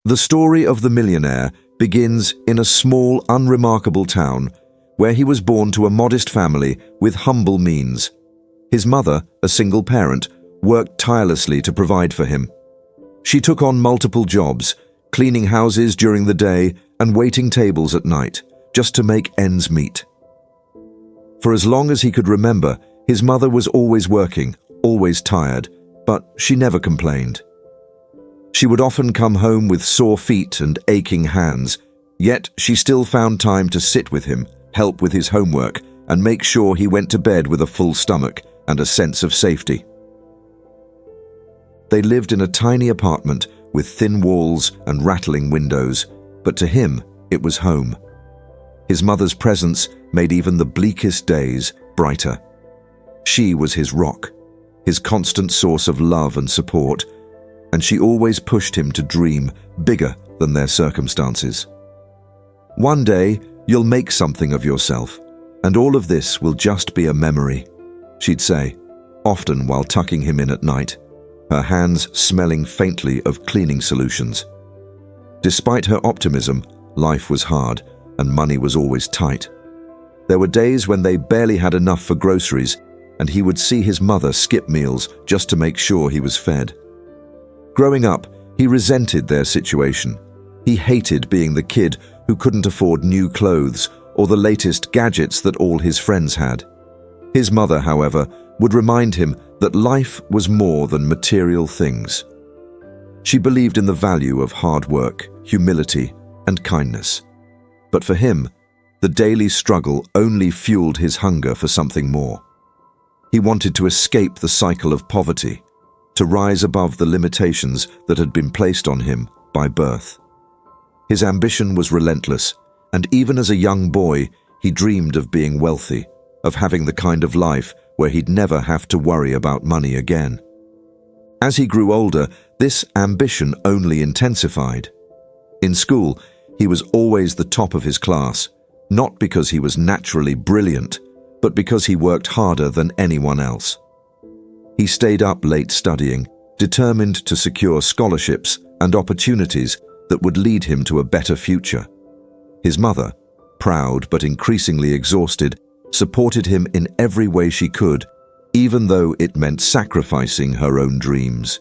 The story of the millionaire begins in a small, unremarkable town where he was born to a modest family with humble means. His mother, a single parent, worked tirelessly to provide for him. She took on multiple jobs, cleaning houses during the day and waiting tables at night, just to make ends meet. For as long as he could remember, his mother was always working, always tired, but she never complained. She would often come home with sore feet and aching hands, yet she still found time to sit with him, help with his homework, and make sure he went to bed with a full stomach and a sense of safety. They lived in a tiny apartment with thin walls and rattling windows, but to him, it was home. His mother's presence made even the bleakest days brighter. She was his rock, his constant source of love and support, and she always pushed him to dream bigger than their circumstances. One day, you'll make something of yourself, and all of this will just be a memory, she'd say, often while tucking him in at night, her hands smelling faintly of cleaning solutions. Despite her optimism, life was hard and money was always tight. There were days when they barely had enough for groceries, and he would see his mother skip meals just to make sure he was fed. Growing up, he resented their situation. He hated being the kid who couldn't afford new clothes or the latest gadgets that all his friends had. His mother, however, would remind him that life was more than material things. She believed in the value of hard work, humility, and kindness. But for him, the daily struggle only fueled his hunger for something more. He wanted to escape the cycle of poverty, to rise above the limitations that had been placed on him by birth. His ambition was relentless, and even as a young boy, he dreamed of being wealthy, of having the kind of life where he'd never have to worry about money again. As he grew older, this ambition only intensified. In school, he was always the top of his class, not because he was naturally brilliant, but because he worked harder than anyone else. He stayed up late studying, determined to secure scholarships and opportunities that would lead him to a better future. His mother, proud but increasingly exhausted, supported him in every way she could, even though it meant sacrificing her own dreams.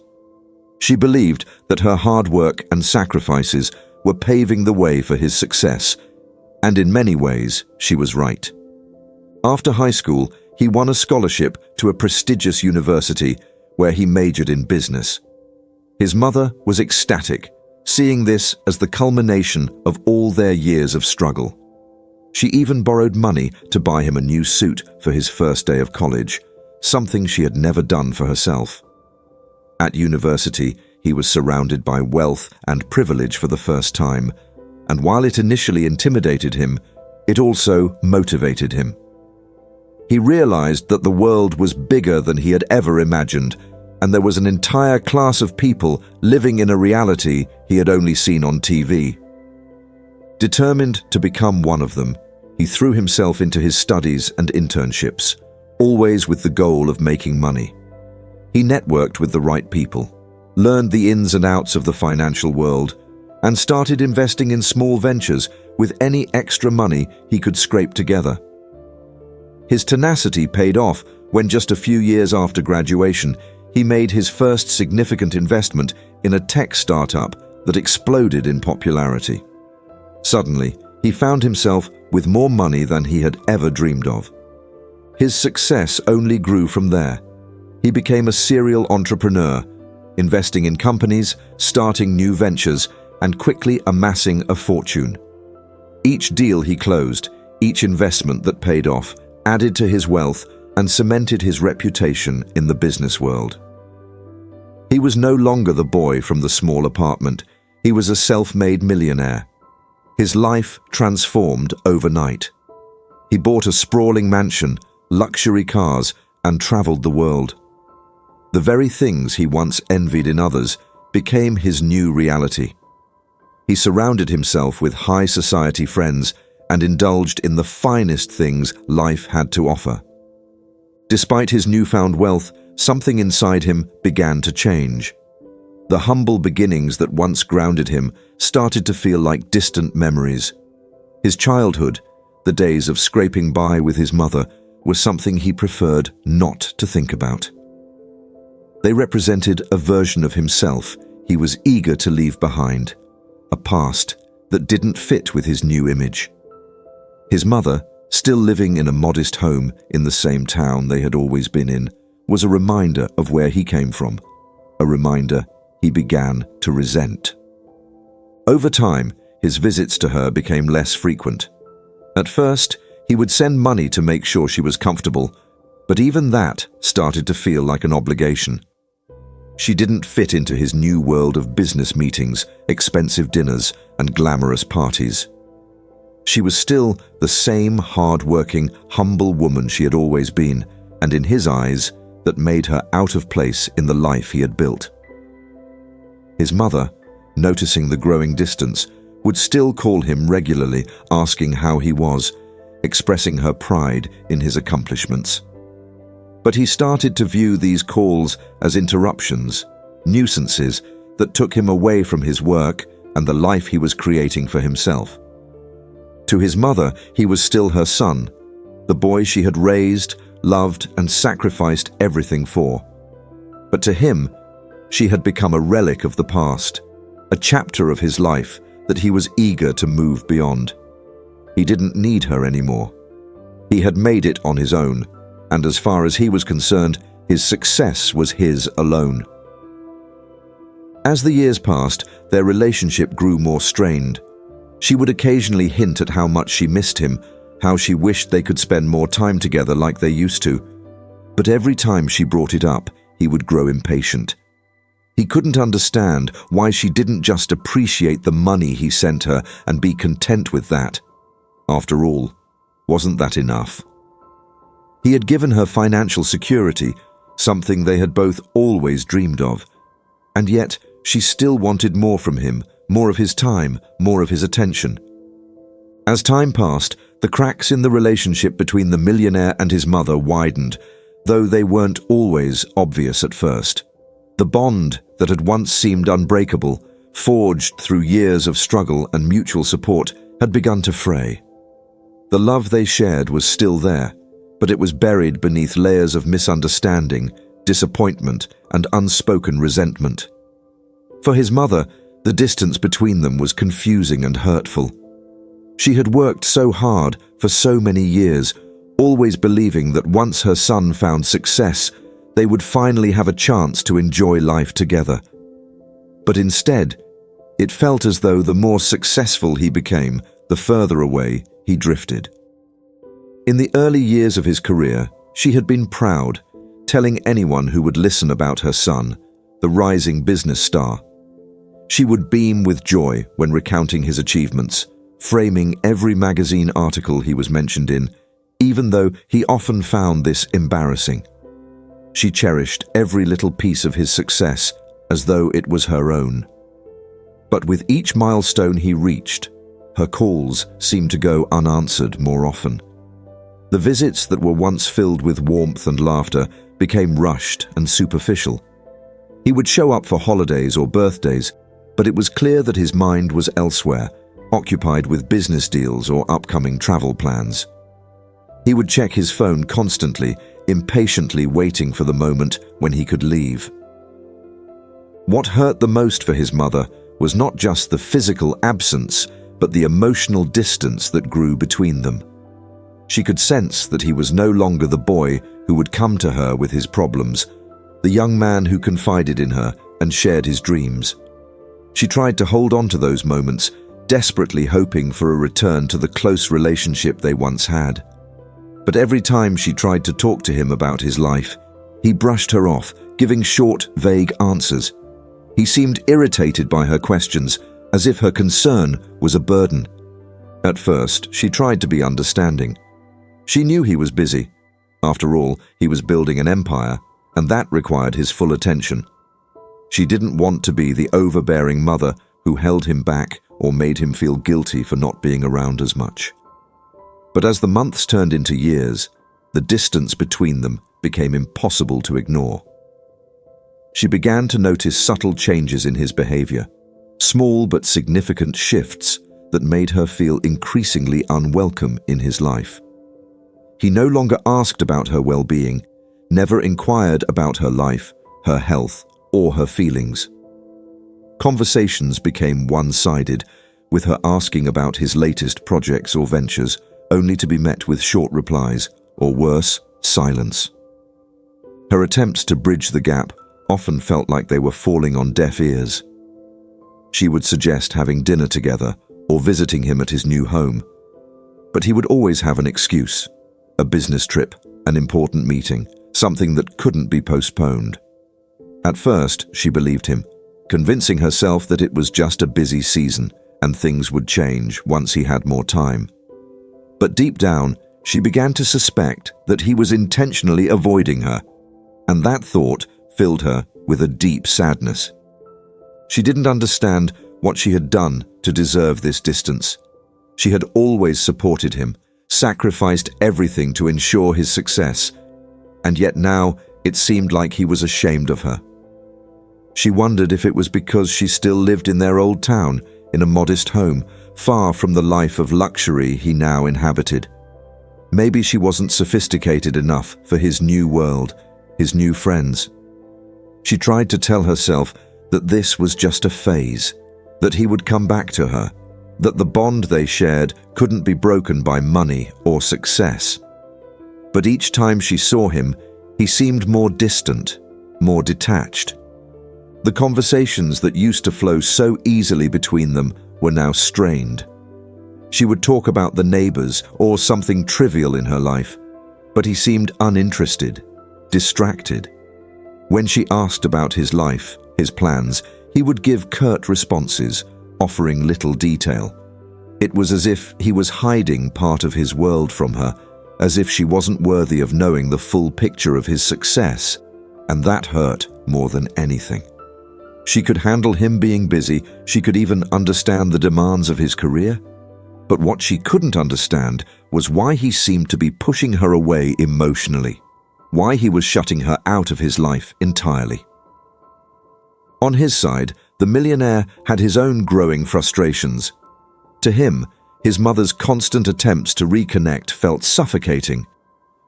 She believed that her hard work and sacrifices were paving the way for his success, and in many ways, she was right. After high school, he won a scholarship to a prestigious university where he majored in business. His mother was ecstatic, seeing this as the culmination of all their years of struggle. She even borrowed money to buy him a new suit for his first day of college, something she had never done for herself. At university, he was surrounded by wealth and privilege for the first time, and while it initially intimidated him, it also motivated him. He realized that the world was bigger than he had ever imagined, and there was an entire class of people living in a reality he had only seen on TV. Determined to become one of them, he threw himself into his studies and internships, always with the goal of making money. He networked with the right people, learned the ins and outs of the financial world, and started investing in small ventures with any extra money he could scrape together. His tenacity paid off when just a few years after graduation, he made his first significant investment in a tech startup that exploded in popularity. Suddenly, he found himself with more money than he had ever dreamed of. His success only grew from there. He became a serial entrepreneur, investing in companies, starting new ventures, and quickly amassing a fortune. Each deal he closed, each investment that paid off, added to his wealth and cemented his reputation in the business world. He was no longer the boy from the small apartment. He was a self-made millionaire. His life transformed overnight. He bought a sprawling mansion, luxury cars, and traveled the world. The very things he once envied in others became his new reality. He surrounded himself with high society friends and indulged in the finest things life had to offer. Despite his newfound wealth, something inside him began to change. The humble beginnings that once grounded him started to feel like distant memories. His childhood, the days of scraping by with his mother, was something he preferred not to think about. They represented a version of himself he was eager to leave behind, a past that didn't fit with his new image. His mother, still living in a modest home in the same town they had always been in, was a reminder of where he came from, a reminder he began to resent. Over time, his visits to her became less frequent. At first, he would send money to make sure she was comfortable, but even that started to feel like an obligation. She didn't fit into his new world of business meetings, expensive dinners, and glamorous parties. She was still the same hard-working, humble woman she had always been, and in his eyes, that made her out of place in the life he had built. His mother, noticing the growing distance, would still call him regularly, asking how he was, expressing her pride in his accomplishments. But he started to view these calls as interruptions, nuisances that took him away from his work and the life he was creating for himself. To his mother, he was still her son, the boy she had raised, loved, and sacrificed everything for. But to him, she had become a relic of the past, a chapter of his life that he was eager to move beyond. He didn't need her anymore. He had made it on his own, and as far as he was concerned, his success was his alone. As the years passed, their relationship grew more strained. She would occasionally hint at how much she missed him, how she wished they could spend more time together like they used to. But every time she brought it up, he would grow impatient. He couldn't understand why she didn't just appreciate the money he sent her and be content with that. After all, wasn't that enough? He had given her financial security, something they had both always dreamed of. And yet, she still wanted more from him, more of his time, more of his attention. As time passed, the cracks in the relationship between the millionaire and his mother widened, though they weren't always obvious at first. The bond that had once seemed unbreakable, forged through years of struggle and mutual support, had begun to fray. The love they shared was still there, but it was buried beneath layers of misunderstanding, disappointment, and unspoken resentment. For his mother, the distance between them was confusing and hurtful. She had worked so hard for so many years, always believing that once her son found success, they would finally have a chance to enjoy life together. But instead, it felt as though the more successful he became, the further away he drifted. In the early years of his career, she had been proud, telling anyone who would listen about her son, the rising business star. She would beam with joy when recounting his achievements, framing every magazine article he was mentioned in, even though he often found this embarrassing. She cherished every little piece of his success as though it was her own. But with each milestone he reached, her calls seemed to go unanswered more often. The visits that were once filled with warmth and laughter became rushed and superficial. He would show up for holidays or birthdays, but it was clear that his mind was elsewhere, occupied with business deals or upcoming travel plans. He would check his phone constantly, impatiently waiting for the moment when he could leave. What hurt the most for his mother was not just the physical absence, but the emotional distance that grew between them. She could sense that he was no longer the boy who would come to her with his problems, the young man who confided in her and shared his dreams. She tried to hold on to those moments, desperately hoping for a return to the close relationship they once had. But every time she tried to talk to him about his life, he brushed her off, giving short, vague answers. He seemed irritated by her questions, as if her concern was a burden. At first, she tried to be understanding. She knew he was busy. After all, he was building an empire, and that required his full attention. She didn't want to be the overbearing mother who held him back or made him feel guilty for not being around as much. But as the months turned into years, the distance between them became impossible to ignore. she began to notice subtle changes in his behavior, small but significant shifts that made her feel increasingly unwelcome in his life. He no longer asked about her well-being, never inquired about her life, her health, or her feelings. Conversations became one-sided, with her asking about his latest projects or ventures, only to be met with short replies, or worse, silence. Her attempts to bridge the gap often felt like they were falling on deaf ears. She would suggest having dinner together or visiting him at his new home. But he would always have an excuse, a business trip, an important meeting, something that couldn't be postponed. At first, she believed him, convincing herself that it was just a busy season and things would change once he had more time. But deep down, she began to suspect that he was intentionally avoiding her, and that thought filled her with a deep sadness. She didn't understand what she had done to deserve this distance. She had always supported him, sacrificed everything to ensure his success, and yet now it seemed like he was ashamed of her. She wondered if it was because she still lived in their old town, in a modest home, far from the life of luxury he now inhabited. Maybe she wasn't sophisticated enough for his new world, his new friends. She tried to tell herself that this was just a phase, that he would come back to her, that the bond they shared couldn't be broken by money or success. But each time she saw him, he seemed more distant, more detached. The conversations that used to flow so easily between them were now strained. She would talk about the neighbors or something trivial in her life, but he seemed uninterested, distracted. When she asked about his life, his plans, he would give curt responses, offering little detail. It was as if he was hiding part of his world from her, as if she wasn't worthy of knowing the full picture of his success, and that hurt more than anything. She could handle him being busy, she could even understand the demands of his career, but what she couldn't understand was why he seemed to be pushing her away emotionally, why he was shutting her out of his life entirely. On his side, the millionaire had his own growing frustrations. To him, his mother's constant attempts to reconnect felt suffocating.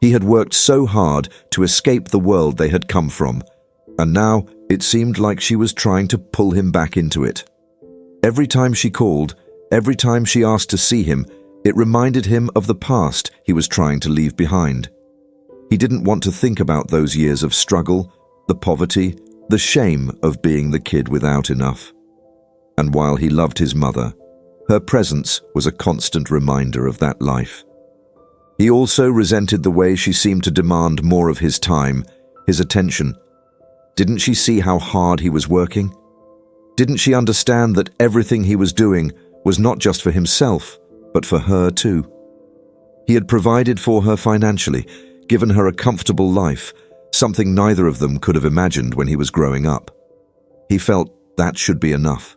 He had worked so hard to escape the world they had come from, and now it seemed like she was trying to pull him back into it. Every time she called, every time she asked to see him, it reminded him of the past he was trying to leave behind. He didn't want to think about those years of struggle, the poverty, the shame of being the kid without enough. And while he loved his mother, her presence was a constant reminder of that life. He also resented the way she seemed to demand more of his time, his attention. Didn't she see how hard he was working? Didn't she understand that everything he was doing was not just for himself, but for her too? He had provided for her financially, given her a comfortable life, something neither of them could have imagined when he was growing up. He felt that should be enough.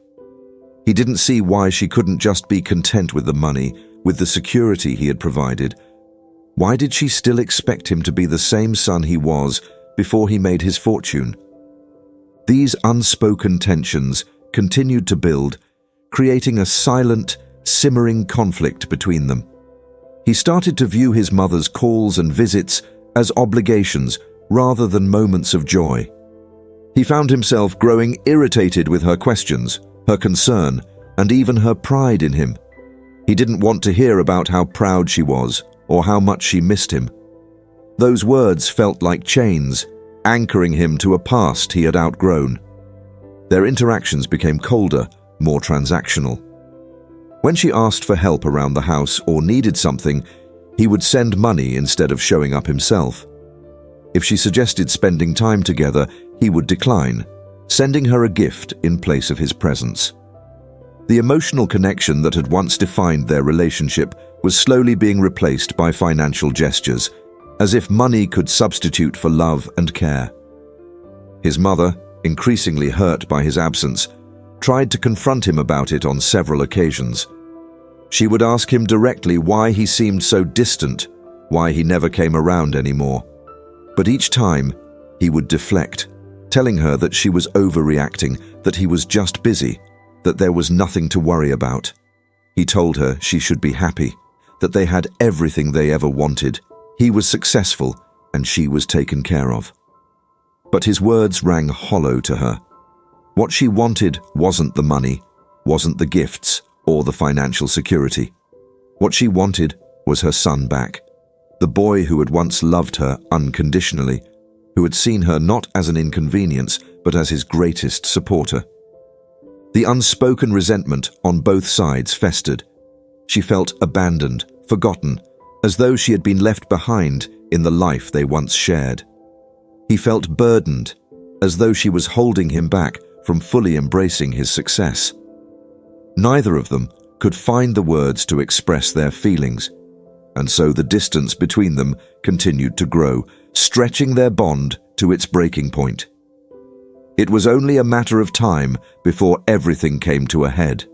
He didn't see why she couldn't just be content with the money, with the security he had provided. Why did she still expect him to be the same son he was before he made his fortune? These unspoken tensions continued to build, creating a silent, simmering conflict between them. He started to view his mother's calls and visits as obligations rather than moments of joy. He found himself growing irritated with her questions, her concern, and even her pride in him. He didn't want to hear about how proud she was or how much she missed him. Those words felt like chains, anchoring him to a past he had outgrown. Their interactions became colder, more transactional. When she asked for help around the house or needed something, he would send money instead of showing up himself. If she suggested spending time together, he would decline, sending her a gift in place of his presence. The emotional connection that had once defined their relationship was slowly being replaced by financial gestures, as if money could substitute for love and care. His mother, increasingly hurt by his absence, tried to confront him about it on several occasions. She would ask him directly why he seemed so distant, why he never came around anymore. But each time, he would deflect, telling her that she was overreacting, that he was just busy, that there was nothing to worry about. He told her she should be happy, that they had everything they ever wanted. He was successful, and she was taken care of. But his words rang hollow to her. What she wanted wasn't the money, wasn't the gifts, or the financial security. What she wanted was her son back, the boy who had once loved her unconditionally, who had seen her not as an inconvenience, but as his greatest supporter. The unspoken resentment on both sides festered. She felt abandoned, forgotten, as though she had been left behind in the life they once shared. He felt burdened, as though she was holding him back from fully embracing his success. Neither of them could find the words to express their feelings, and so the distance between them continued to grow, stretching their bond to its breaking point. It was only a matter of time before everything came to a head.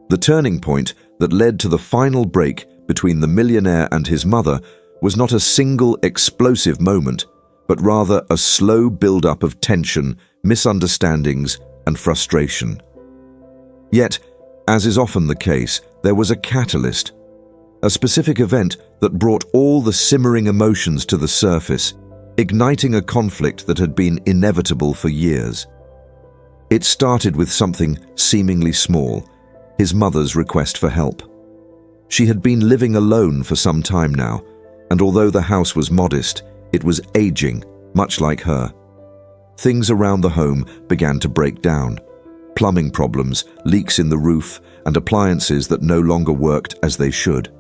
The turning point that led to the final break between the millionaire and his mother was not a single explosive moment, but rather a slow build-up of tension, misunderstandings, and frustration. Yet, as is often the case, there was a catalyst, a specific event that brought all the simmering emotions to the surface, igniting a conflict that had been inevitable for years. It started with something seemingly small, his mother's request for help. She had been living alone for some time now, and although the house was modest, it was aging, much like her. Things around the home began to break down. Plumbing problems, leaks in the roof, and appliances that no longer worked as they should.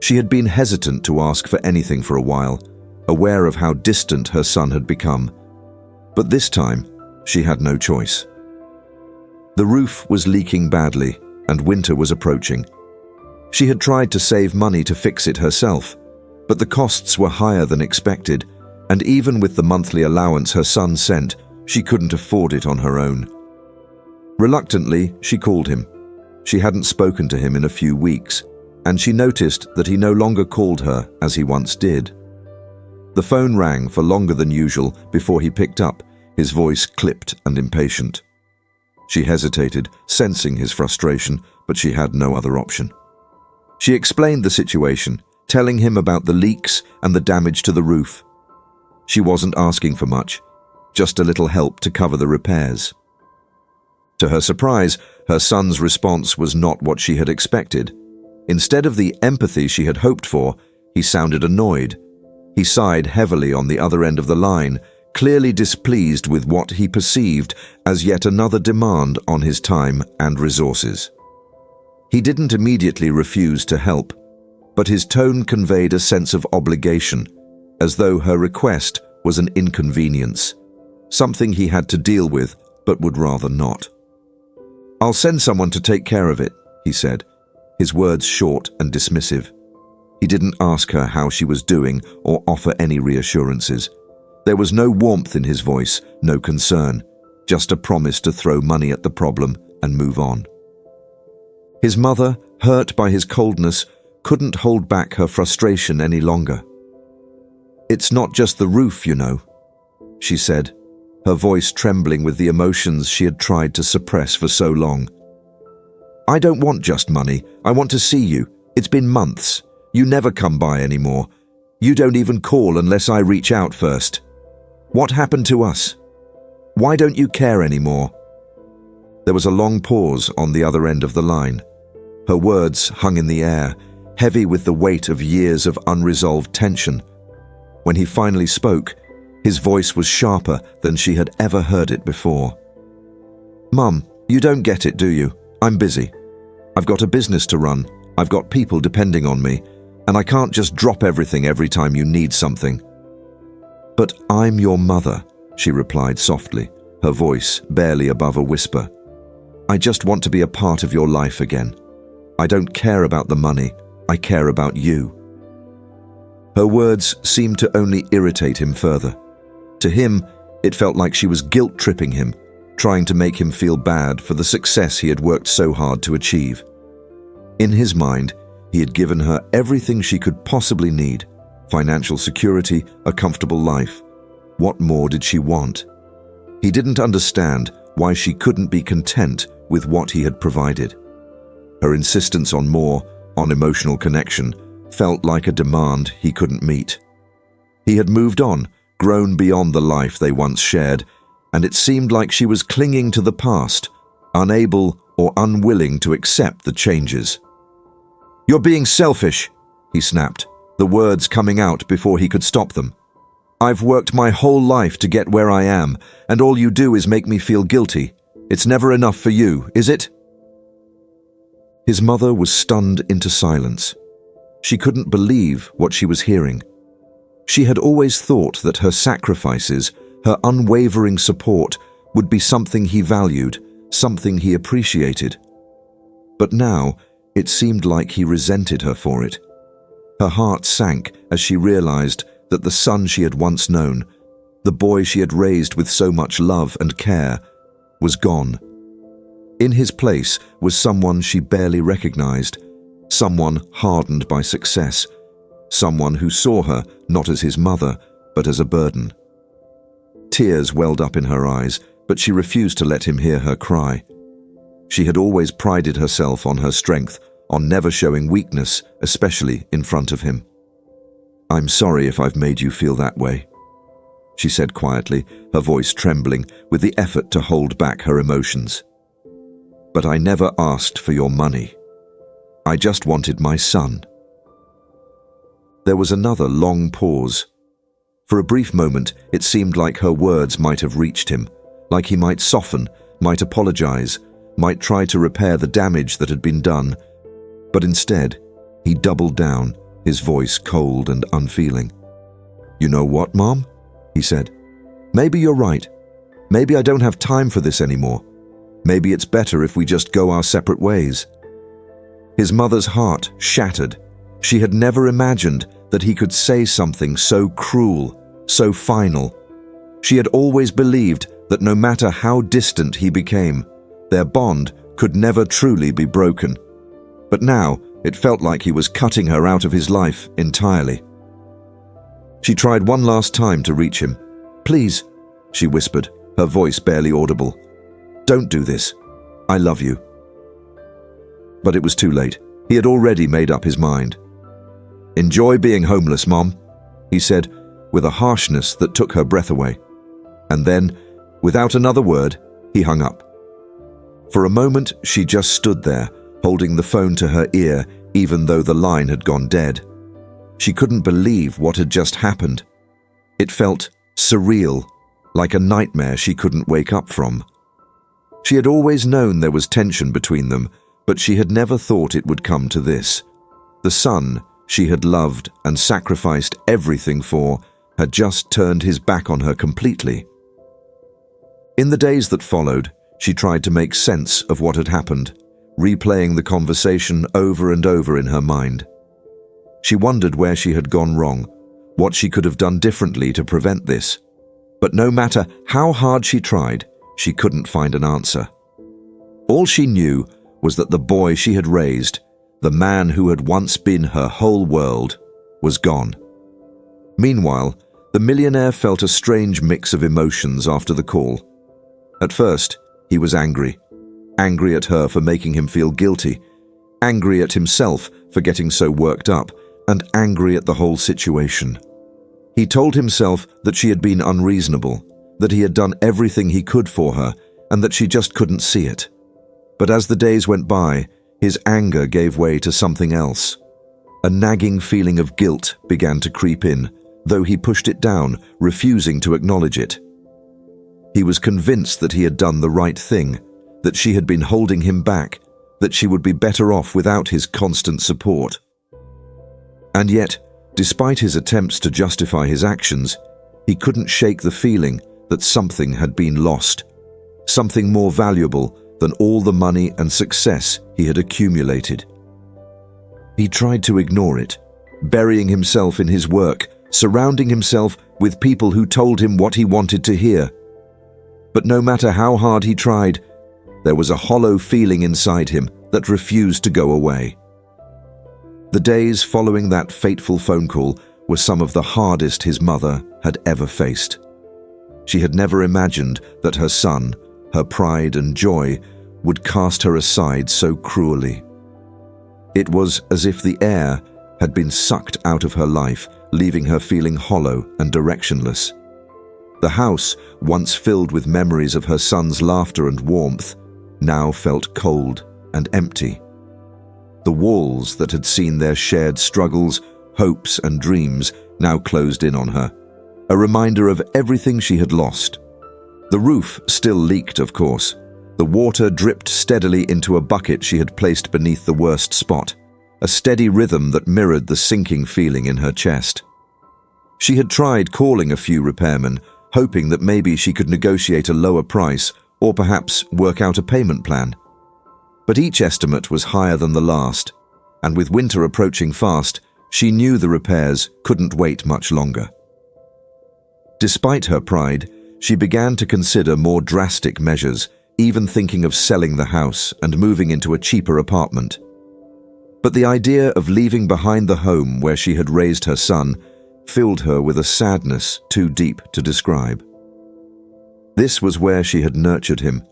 She had been hesitant to ask for anything for a while, aware of how distant her son had become. But this time, she had no choice. The roof was leaking badly, and winter was approaching. She had tried to save money to fix it herself, but the costs were higher than expected, and even with the monthly allowance her son sent, she couldn't afford it on her own. Reluctantly, she called him. She hadn't spoken to him in a few weeks, and she noticed that he no longer called her as he once did. The phone rang for longer than usual before he picked up, his voice clipped and impatient. She hesitated, sensing his frustration, but she had no other option. She explained the situation, telling him about the leaks and the damage to the roof. She wasn't asking for much, just a little help to cover the repairs. To her surprise, her son's response was not what she had expected. Instead of the empathy she had hoped for, he sounded annoyed. He sighed heavily on the other end of the line, clearly displeased with what he perceived as yet another demand on his time and resources. He didn't immediately refuse to help, but his tone conveyed a sense of obligation, as though her request was an inconvenience, something he had to deal with but would rather not. "I'll send someone to take care of it," he said, his words short and dismissive. He didn't ask her how she was doing or offer any reassurances. There was no warmth in his voice, no concern, just a promise to throw money at the problem and move on. His mother, hurt by his coldness, couldn't hold back her frustration any longer. "It's not just the roof, you know," she said, her voice trembling with the emotions she had tried to suppress for so long. "I don't want just money. I want to see you. It's been months. You never come by anymore. You don't even call unless I reach out first. What happened to us? Why don't you care anymore?" There was a long pause on the other end of the line. Her words hung in the air, heavy with the weight of years of unresolved tension. When he finally spoke, his voice was sharper than she had ever heard it before. "Mum, you don't get it, do you? I'm busy. I've got a business to run. I've got people depending on me, and I can't just drop everything every time you need something." "But I'm your mother," she replied softly, her voice barely above a whisper. "I just want to be a part of your life again. I don't care about the money. I care about you." Her words seemed to only irritate him further. To him, it felt like she was guilt-tripping him, trying to make him feel bad for the success he had worked so hard to achieve. In his mind, he had given her everything she could possibly need: financial security, a comfortable life. What more did she want? He didn't understand why she couldn't be content with what he had provided. Her insistence on more, on emotional connection, felt like a demand he couldn't meet. He had moved on, grown beyond the life they once shared, and it seemed like she was clinging to the past, unable or unwilling to accept the changes. "You're being selfish," he snapped, the words coming out before he could stop them. "I've worked my whole life to get where I am, and all you do is make me feel guilty. It's never enough for you, is it?" His mother was stunned into silence. She couldn't believe what she was hearing. She had always thought that her sacrifices, her unwavering support, would be something he valued, something he appreciated. But now, it seemed like he resented her for it. Her heart sank as she realized that the son she had once known, the boy she had raised with so much love and care, was gone. In his place was someone she barely recognized, someone hardened by success, someone who saw her not as his mother, but as a burden. Tears welled up in her eyes, but she refused to let him hear her cry. She had always prided herself on her strength, on never showing weakness, especially in front of him. "I'm sorry if I've made you feel that way," she said quietly, her voice trembling with the effort to hold back her emotions. "But I never asked for your money. I just wanted my son." There was another long pause. For a brief moment, it seemed like her words might have reached him, like he might soften, might apologize, might try to repair the damage that had been done. But instead, he doubled down, his voice cold and unfeeling. "You know what, Mom?" he said. "Maybe you're right. Maybe I don't have time for this anymore. Maybe it's better if we just go our separate ways." His mother's heart shattered. She had never imagined that he could say something so cruel, so final. She had always believed that no matter how distant he became, their bond could never truly be broken. But now, it felt like he was cutting her out of his life entirely. She tried one last time to reach him. "Please," she whispered, her voice barely audible. "Don't do this. I love you." But it was too late. He had already made up his mind. "Enjoy being homeless, Mom," he said, with a harshness that took her breath away. And then, without another word, he hung up. For a moment, she just stood there, holding the phone to her ear, even though the line had gone dead. She couldn't believe what had just happened. It felt surreal, like a nightmare she couldn't wake up from. She had always known there was tension between them, but she had never thought it would come to this. The son she had loved and sacrificed everything for had just turned his back on her completely. In the days that followed, she tried to make sense of what had happened, replaying the conversation over and over in her mind. She wondered where she had gone wrong, what she could have done differently to prevent this. But no matter how hard she tried, she couldn't find an answer. All she knew was that the boy she had raised, the man who had once been her whole world, was gone. Meanwhile, the millionaire felt a strange mix of emotions after the call. At first, he was angry. Angry at her for making him feel guilty, angry at himself for getting so worked up, and angry at the whole situation. He told himself that she had been unreasonable, that he had done everything he could for her, and that she just couldn't see it. But as the days went by, his anger gave way to something else. A nagging feeling of guilt began to creep in, though he pushed it down, refusing to acknowledge it. He was convinced that he had done the right thing, that she had been holding him back, that she would be better off without his constant support. And yet, despite his attempts to justify his actions, he couldn't shake the feeling that something had been lost, something more valuable than all the money and success he had accumulated. He tried to ignore it, burying himself in his work, surrounding himself with people who told him what he wanted to hear. But no matter how hard he tried, there was a hollow feeling inside him that refused to go away. The days following that fateful phone call were some of the hardest his mother had ever faced. She had never imagined that her son, her pride and joy, would cast her aside so cruelly. It was as if the air had been sucked out of her life, leaving her feeling hollow and directionless. The house, once filled with memories of her son's laughter and warmth, now felt cold and empty. The walls that had seen their shared struggles, hopes and dreams now closed in on her, a reminder of everything she had lost. The roof still leaked, of course. The water dripped steadily into a bucket she had placed beneath the worst spot, a steady rhythm that mirrored the sinking feeling in her chest. She had tried calling a few repairmen, hoping that maybe she could negotiate a lower price or perhaps work out a payment plan. But each estimate was higher than the last, and with winter approaching fast, she knew the repairs couldn't wait much longer. Despite her pride, she began to consider more drastic measures, even thinking of selling the house and moving into a cheaper apartment. But the idea of leaving behind the home where she had raised her son filled her with a sadness too deep to describe. This was where she had nurtured him,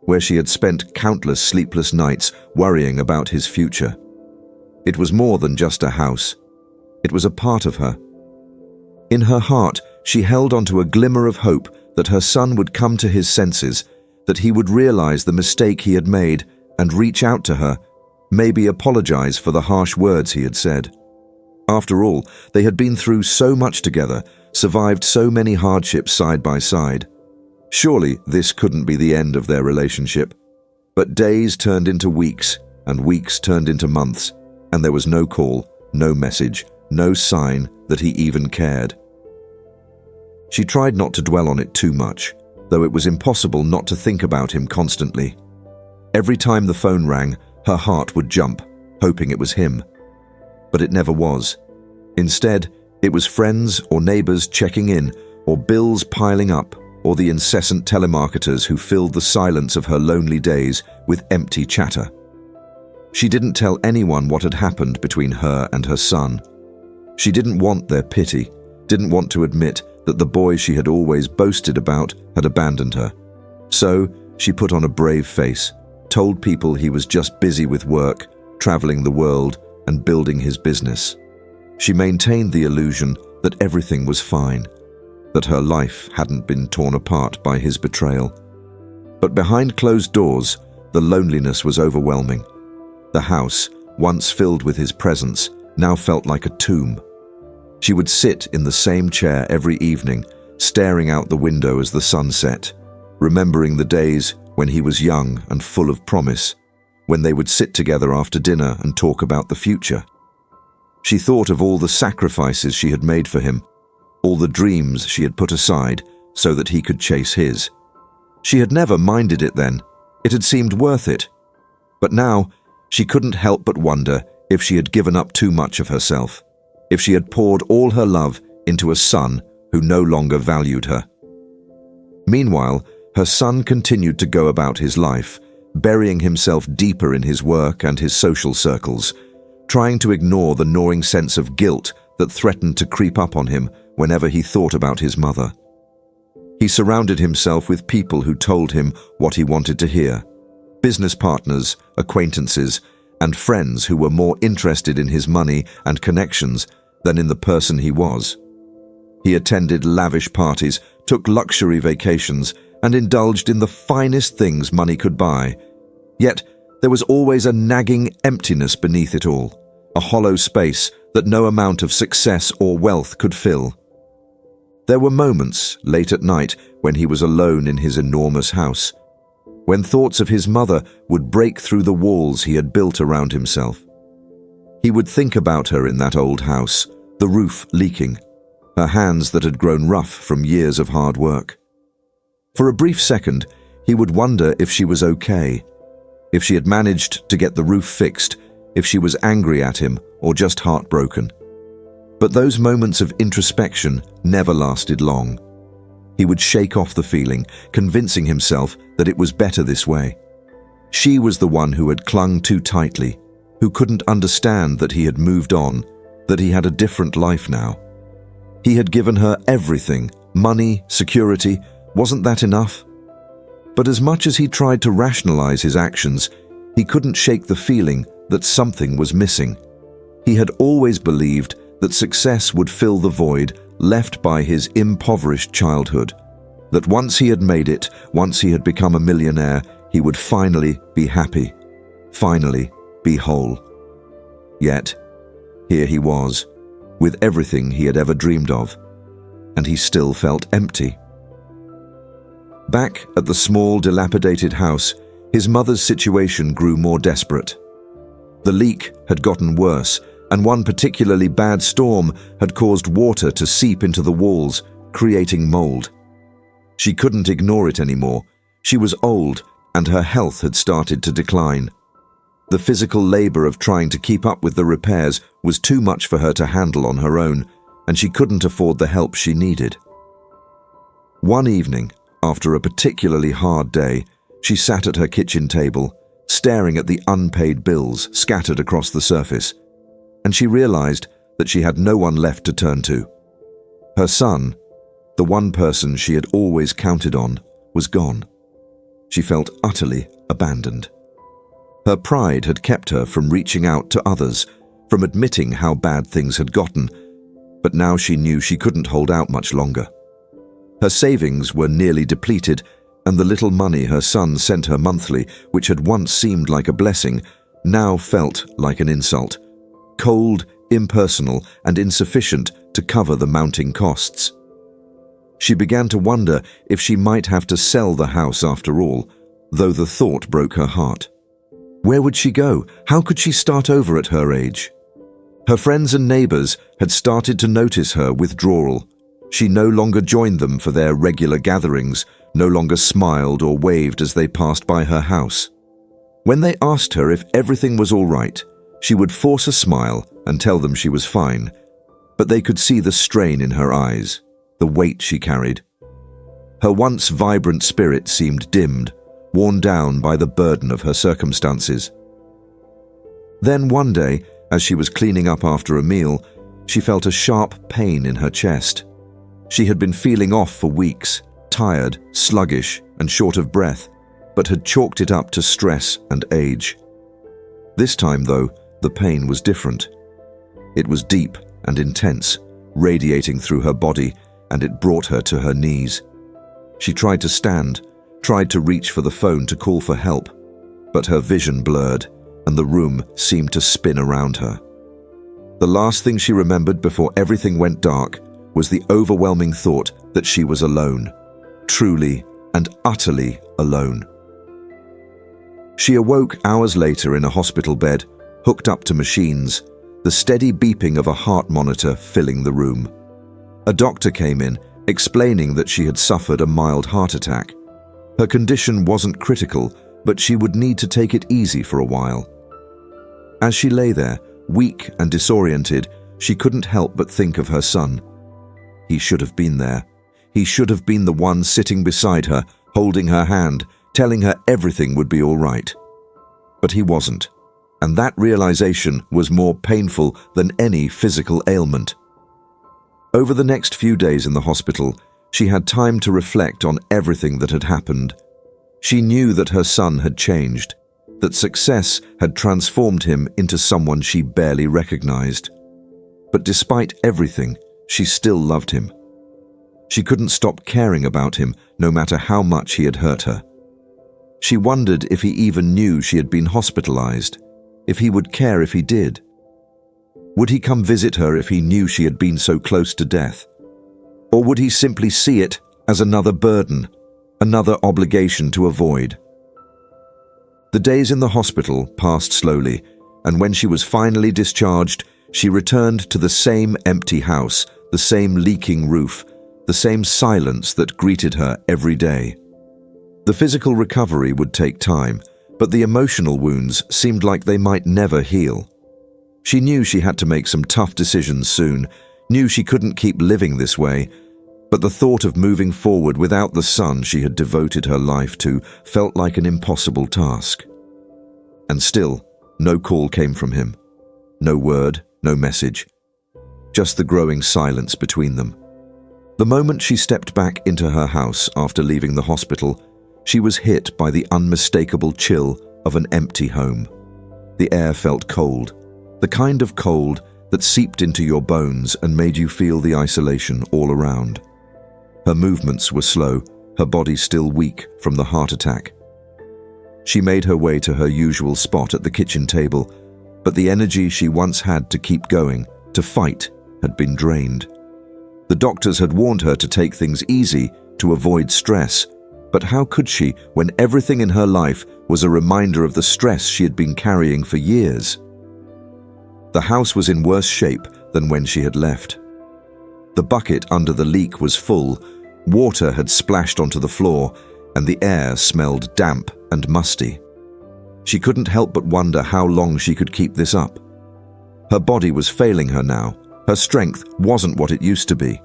where she had spent countless sleepless nights worrying about his future. It was more than just a house. It was a part of her. In her heart, she held onto a glimmer of hope that her son would come to his senses, that he would realize the mistake he had made and reach out to her, maybe apologize for the harsh words he had said. After all, they had been through so much together, survived so many hardships side by side. Surely this couldn't be the end of their relationship. But days turned into weeks, and weeks turned into months, and there was no call, no message, no sign that he even cared. She tried not to dwell on it too much, though it was impossible not to think about him constantly. Every time the phone rang, her heart would jump, hoping it was him. But it never was. Instead, it was friends or neighbors checking in, or bills piling up, or the incessant telemarketers who filled the silence of her lonely days with empty chatter. She didn't tell anyone what had happened between her and her son. She didn't want their pity, didn't want to admit that the boy she had always boasted about had abandoned her. So she put on a brave face, told people he was just busy with work, traveling the world, and building his business. She maintained the illusion that everything was fine, that her life hadn't been torn apart by his betrayal. But behind closed doors, the loneliness was overwhelming. The house, once filled with his presence, now felt like a tomb. She would sit in the same chair every evening, staring out the window as the sun set, remembering the days when he was young and full of promise, when they would sit together after dinner and talk about the future. She thought of all the sacrifices she had made for him, all the dreams she had put aside so that he could chase his. She had never minded it then. It had seemed worth it. But now, she couldn't help but wonder if she had given up too much of herself, if she had poured all her love into a son who no longer valued her. Meanwhile, her son continued to go about his life, burying himself deeper in his work and his social circles, trying to ignore the gnawing sense of guilt that threatened to creep up on him whenever he thought about his mother. He surrounded himself with people who told him what he wanted to hear, business partners, acquaintances, and friends who were more interested in his money and connections than in the person he was. He attended lavish parties, took luxury vacations, and indulged in the finest things money could buy. Yet, there was always a nagging emptiness beneath it all, a hollow space that no amount of success or wealth could fill. There were moments, late at night, when he was alone in his enormous house, when thoughts of his mother would break through the walls he had built around himself. He would think about her in that old house, the roof leaking, her hands that had grown rough from years of hard work. For a brief second, he would wonder if she was okay, if she had managed to get the roof fixed, if she was angry at him or just heartbroken. But those moments of introspection never lasted long. He would shake off the feeling, convincing himself that it was better this way. She was the one who had clung too tightly, who couldn't understand that he had moved on, that he had a different life now. He had given her everything, money, security, Wasn't that enough? But as much as he tried to rationalize his actions, he couldn't shake the feeling that something was missing. He had always believed that success would fill the void left by his impoverished childhood, that once he had made it, once he had become a millionaire, he would finally be happy, finally be whole. Yet, here he was, with everything he had ever dreamed of, and he still felt empty. Back at the small, dilapidated house, his mother's situation grew more desperate. The leak had gotten worse, and one particularly bad storm had caused water to seep into the walls, creating mold. She couldn't ignore it anymore. She was old, and her health had started to decline. The physical labor of trying to keep up with the repairs was too much for her to handle on her own, and she couldn't afford the help she needed. One evening, after a particularly hard day, she sat at her kitchen table, staring at the unpaid bills scattered across the surface, and she realized that she had no one left to turn to. Her son, the one person she had always counted on, was gone. She felt utterly abandoned. Her pride had kept her from reaching out to others, from admitting how bad things had gotten, but now she knew she couldn't hold out much longer. Her savings were nearly depleted, and the little money her son sent her monthly, which had once seemed like a blessing, now felt like an insult. Cold, impersonal, and insufficient to cover the mounting costs. She began to wonder if she might have to sell the house after all, though the thought broke her heart. Where would she go? How could she start over at her age? Her friends and neighbors had started to notice her withdrawal. She no longer joined them for their regular gatherings, no longer smiled or waved as they passed by her house. When they asked her if everything was all right, she would force a smile and tell them she was fine, but they could see the strain in her eyes, the weight she carried. Her once vibrant spirit seemed dimmed, worn down by the burden of her circumstances. Then one day, as she was cleaning up after a meal, she felt a sharp pain in her chest. She had been feeling off for weeks, tired, sluggish, and short of breath, but had chalked it up to stress and age. This time, though, the pain was different. It was deep and intense, radiating through her body, and it brought her to her knees. She tried to stand, tried to reach for the phone to call for help, but her vision blurred, and the room seemed to spin around her. The last thing she remembered before everything went dark was the overwhelming thought that she was alone, truly and utterly alone. She awoke hours later in a hospital bed, hooked up to machines, the steady beeping of a heart monitor filling the room. A doctor came in, explaining that she had suffered a mild heart attack. Her condition wasn't critical, but she would need to take it easy for a while. As she lay there, weak and disoriented, she couldn't help but think of her son. He should have been there. He should have been the one sitting beside her, holding her hand, telling her everything would be all right. But he wasn't, and that realization was more painful than any physical ailment. Over the next few days in the hospital, she had time to reflect on everything that had happened. She knew that her son had changed, that success had transformed him into someone she barely recognized. But despite everything, she still loved him. She couldn't stop caring about him, no matter how much he had hurt her. She wondered if he even knew she had been hospitalized, if he would care if he did. Would he come visit her if he knew she had been so close to death? Or would he simply see it as another burden, another obligation to avoid? The days in the hospital passed slowly, and when she was finally discharged, she returned to the same empty house, the same leaking roof, the same silence that greeted her every day. The physical recovery would take time, but the emotional wounds seemed like they might never heal. She knew she had to make some tough decisions soon, knew she couldn't keep living this way, but the thought of moving forward without the son she had devoted her life to felt like an impossible task. And still, no call came from him. No word, no message. Just the growing silence between them. The moment she stepped back into her house after leaving the hospital, she was hit by the unmistakable chill of an empty home. The air felt cold, the kind of cold that seeped into your bones and made you feel the isolation all around. Her movements were slow, her body still weak from the heart attack. She made her way to her usual spot at the kitchen table, but the energy she once had to keep going, to fight, had been drained. The doctors had warned her to take things easy, to avoid stress, but how could she when everything in her life was a reminder of the stress she had been carrying for years? The house was in worse shape than when she had left. The bucket under the leak was full, water had splashed onto the floor, and the air smelled damp and musty. She couldn't help but wonder how long she could keep this up. Her body was failing her now, her strength wasn't what it used to be,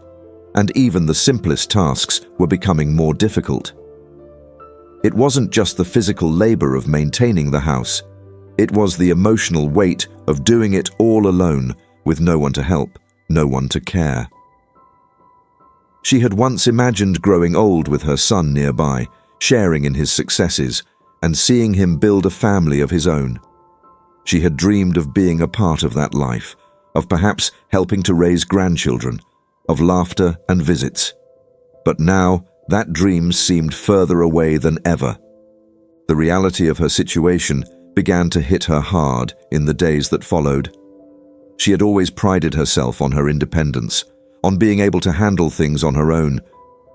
and even the simplest tasks were becoming more difficult. It wasn't just the physical labor of maintaining the house, it was the emotional weight of doing it all alone, with no one to help, no one to care. She had once imagined growing old with her son nearby, sharing in his successes, and seeing him build a family of his own. She had dreamed of being a part of that life, of perhaps helping to raise grandchildren, of laughter and visits. But now, that dream seemed further away than ever. The reality of her situation began to hit her hard in the days that followed. She had always prided herself on her independence, on being able to handle things on her own,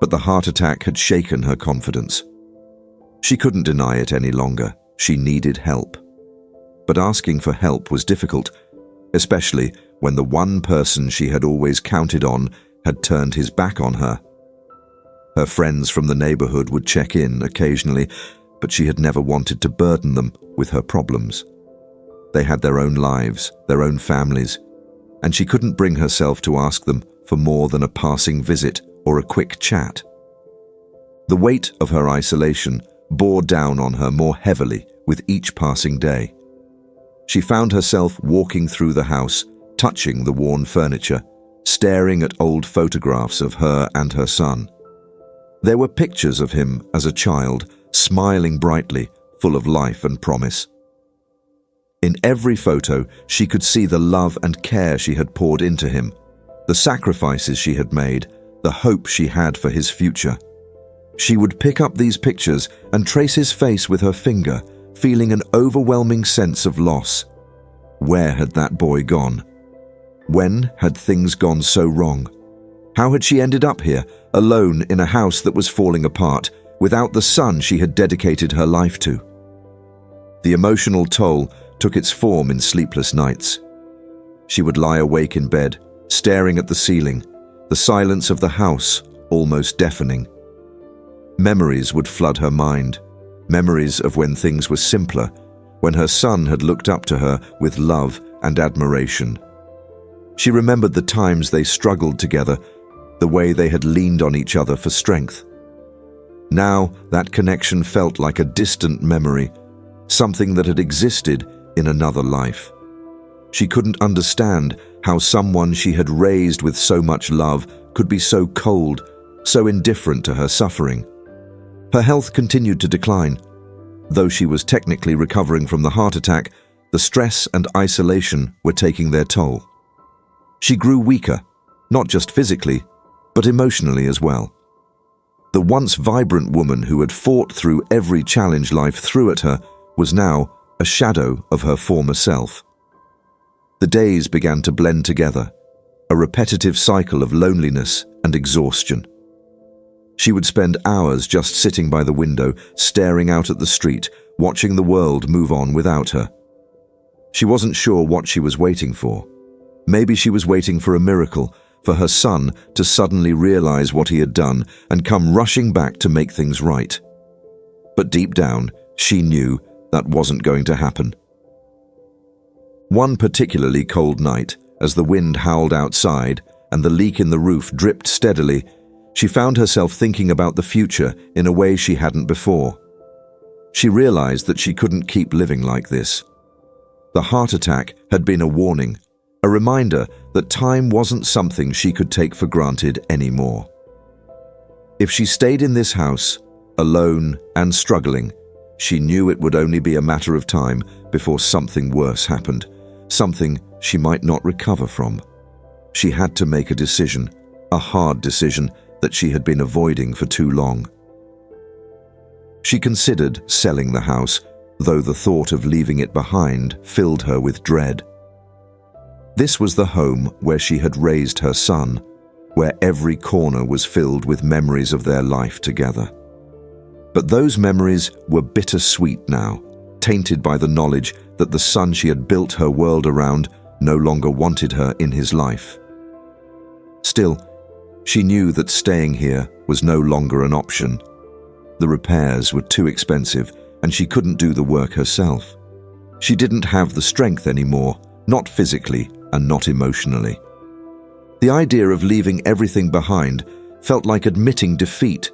but the heart attack had shaken her confidence. She couldn't deny it any longer. She needed help. But asking for help was difficult, especially when the one person she had always counted on had turned his back on her. Her friends from the neighborhood would check in occasionally, but she had never wanted to burden them with her problems. They had their own lives, their own families, and she couldn't bring herself to ask them for more than a passing visit or a quick chat. The weight of her isolation bore down on her more heavily with each passing day. She found herself walking through the house, touching the worn furniture, staring at old photographs of her and her son. There were pictures of him as a child, smiling brightly, full of life and promise. In every photo, she could see the love and care she had poured into him, the sacrifices she had made, the hope she had for his future. She would pick up these pictures and trace his face with her finger, feeling an overwhelming sense of loss. Where had that boy gone? When had things gone so wrong? How had she ended up here, alone in a house that was falling apart, without the son she had dedicated her life to? The emotional toll took its form in sleepless nights. She would lie awake in bed, staring at the ceiling, the silence of the house almost deafening. Memories would flood her mind, memories of when things were simpler, when her son had looked up to her with love and admiration. She remembered the times they struggled together, the way they had leaned on each other for strength. Now that connection felt like a distant memory, something that had existed in another life. She couldn't understand how someone she had raised with so much love could be so cold, so indifferent to her suffering. Her health continued to decline. Though she was technically recovering from the heart attack, the stress and isolation were taking their toll. She grew weaker, not just physically, but emotionally as well. The once vibrant woman who had fought through every challenge life threw at her was now a shadow of her former self. The days began to blend together, a repetitive cycle of loneliness and exhaustion. She would spend hours just sitting by the window, staring out at the street, watching the world move on without her. She wasn't sure what she was waiting for. Maybe she was waiting for a miracle, for her son to suddenly realize what he had done and come rushing back to make things right. But deep down, she knew that wasn't going to happen. One particularly cold night, as the wind howled outside and the leak in the roof dripped steadily, she found herself thinking about the future in a way she hadn't before. She realized that she couldn't keep living like this. The heart attack had been a warning, a reminder that time wasn't something she could take for granted anymore. If she stayed in this house, alone and struggling, she knew it would only be a matter of time before something worse happened, something she might not recover from. She had to make a decision, a hard decision that she had been avoiding for too long. She considered selling the house, though the thought of leaving it behind filled her with dread. This was the home where she had raised her son, where every corner was filled with memories of their life together. But those memories were bittersweet now, tainted by the knowledge that the son she had built her world around no longer wanted her in his life. Still, she knew that staying here was no longer an option. The repairs were too expensive, and she couldn't do the work herself. She didn't have the strength anymore, not physically and not emotionally. The idea of leaving everything behind felt like admitting defeat,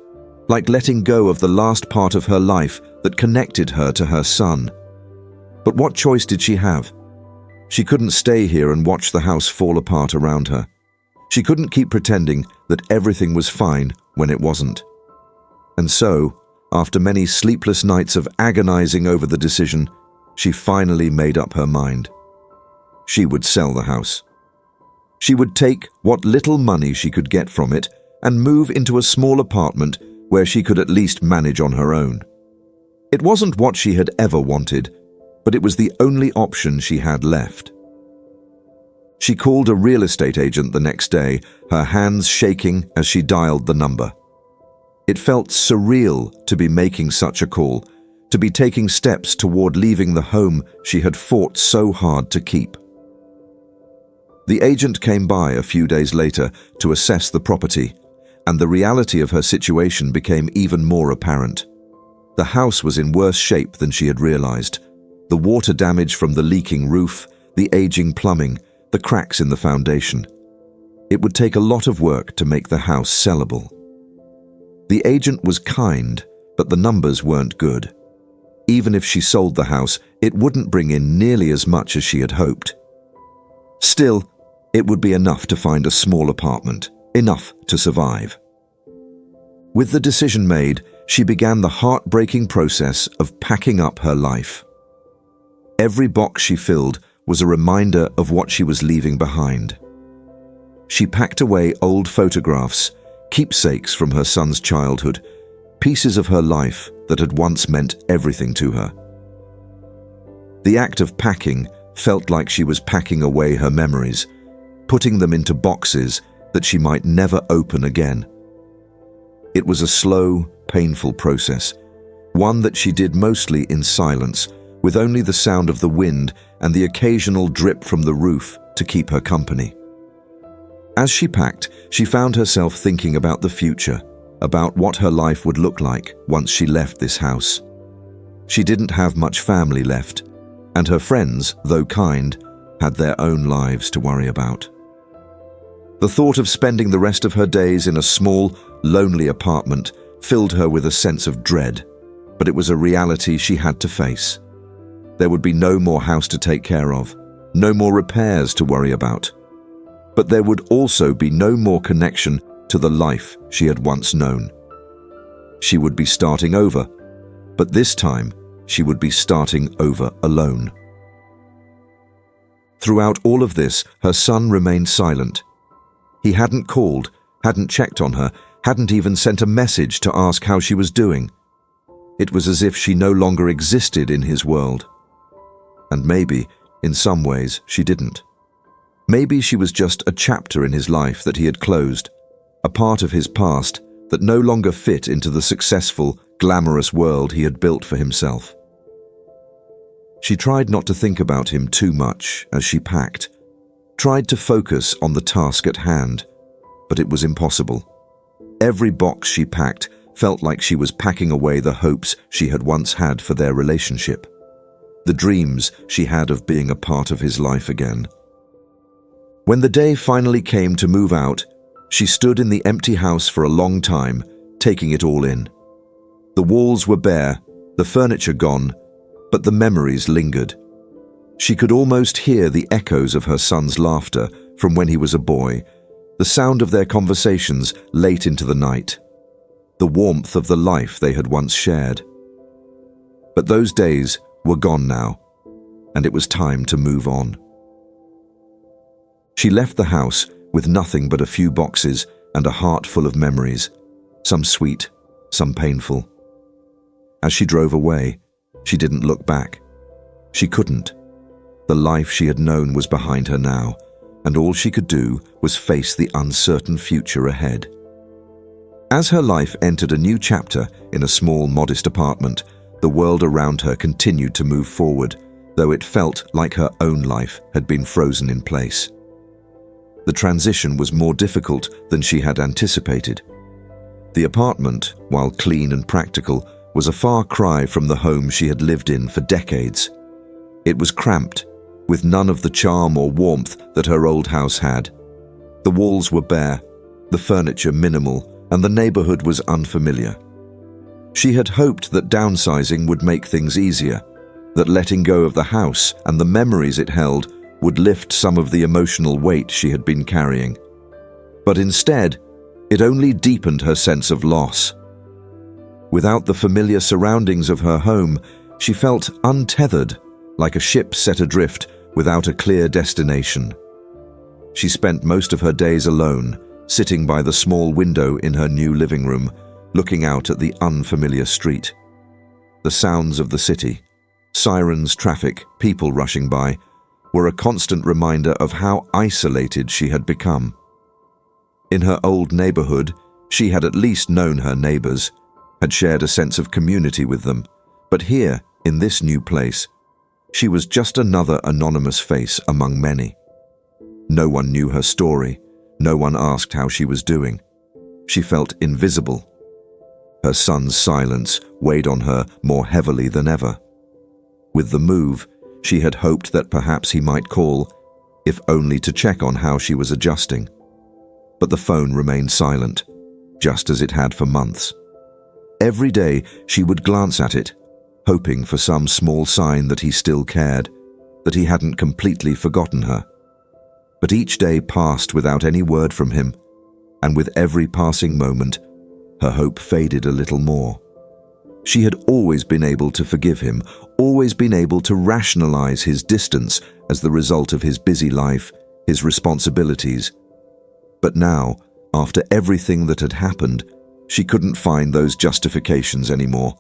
like letting go of the last part of her life that connected her to her son. But what choice did she have? She couldn't stay here and watch the house fall apart around her. She couldn't keep pretending that everything was fine when it wasn't. And so, after many sleepless nights of agonizing over the decision, she finally made up her mind. She would sell the house. She would take what little money she could get from it and move into a small apartment where she could at least manage on her own. It wasn't what she had ever wanted, but it was the only option she had left. She called a real estate agent the next day, her hands shaking as she dialed the number. It felt surreal to be making such a call, to be taking steps toward leaving the home she had fought so hard to keep. The agent came by a few days later to assess the property, and the reality of her situation became even more apparent. The house was in worse shape than she had realized. The water damage from the leaking roof, the aging plumbing, the cracks in the foundation. It would take a lot of work to make the house sellable. The agent was kind, but the numbers weren't good. Even if she sold the house, it wouldn't bring in nearly as much as she had hoped. Still, it would be enough to find a small apartment, enough to survive. With the decision made, she began the heartbreaking process of packing up her life. Every box she filled was a reminder of what she was leaving behind. She packed away old photographs, keepsakes from her son's childhood, pieces of her life that had once meant everything to her. The act of packing felt like she was packing away her memories, putting them into boxes that she might never open again. It was a slow, painful process, one that she did mostly in silence, with only the sound of the wind and the occasional drip from the roof to keep her company. As she packed, she found herself thinking about the future, about what her life would look like once she left this house. She didn't have much family left, and her friends, though kind, had their own lives to worry about. The thought of spending the rest of her days in a small, lonely apartment filled her with a sense of dread, but it was a reality she had to face. There would be no more house to take care of, no more repairs to worry about. But there would also be no more connection to the life she had once known. She would be starting over, but this time she would be starting over alone. Throughout all of this, her son remained silent. He hadn't called, hadn't checked on her, hadn't even sent a message to ask how she was doing. It was as if she no longer existed in his world. And maybe, in some ways, she didn't. Maybe she was just a chapter in his life that he had closed, a part of his past that no longer fit into the successful, glamorous world he had built for himself. She tried not to think about him too much as she packed, tried to focus on the task at hand, but it was impossible. Every box she packed felt like she was packing away the hopes she had once had for their relationship, the dreams she had of being a part of his life again. When the day finally came to move out, she stood in the empty house for a long time, taking it all in. The walls were bare, the furniture gone, but the memories lingered. She could almost hear the echoes of her son's laughter from when he was a boy, the sound of their conversations late into the night. the warmth of the life they had once shared. But those days were gone now, and it was time to move on. She left the house with nothing but a few boxes and a heart full of memories, some sweet, some painful. As she drove away, she didn't look back. She couldn't. The life she had known was behind her now, and all she could do was face the uncertain future ahead. As her life entered a new chapter in a small, modest apartment, the world around her continued to move forward, though it felt like her own life had been frozen in place. The transition was more difficult than she had anticipated. The apartment, while clean and practical, was a far cry from the home she had lived in for decades. It was cramped, with none of the charm or warmth that her old house had. The walls were bare, the furniture minimal, and the neighborhood was unfamiliar. She had hoped that downsizing would make things easier, that letting go of the house and the memories it held would lift some of the emotional weight she had been carrying. But instead, it only deepened her sense of loss. Without the familiar surroundings of her home, she felt untethered, like a ship set adrift without a clear destination. She spent most of her days alone, sitting by the small window in her new living room, looking out at the unfamiliar street. The sounds of the city, sirens, traffic, people rushing by, were a constant reminder of how isolated she had become. In her old neighborhood, she had at least known her neighbors, had shared a sense of community with them, but here, in this new place, she was just another anonymous face among many. No one knew her story, no one asked how she was doing. She felt invisible. Her son's silence weighed on her more heavily than ever. With the move, she had hoped that perhaps he might call, if only to check on how she was adjusting. But the phone remained silent, just as it had for months. Every day she would glance at it, hoping for some small sign that he still cared, that he hadn't completely forgotten her. But each day passed without any word from him, and with every passing moment, her hope faded a little more. She had always been able to forgive him, always been able to rationalize his distance as the result of his busy life, his responsibilities. But now, after everything that had happened, she couldn't find those justifications anymore.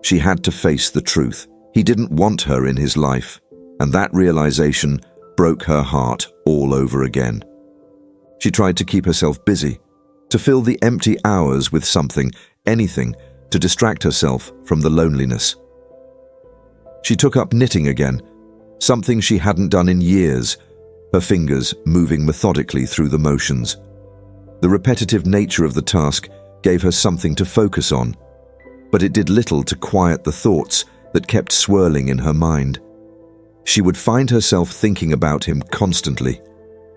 She had to face the truth. He didn't want her in his life, and that realization broke her heart all over again. She tried to keep herself busy, to fill the empty hours with something, anything, to distract herself from the loneliness. She took up knitting again, something she hadn't done in years, her fingers moving methodically through the motions. The repetitive nature of the task gave her something to focus on, but it did little to quiet the thoughts that kept swirling in her mind. She would find herself thinking about him constantly,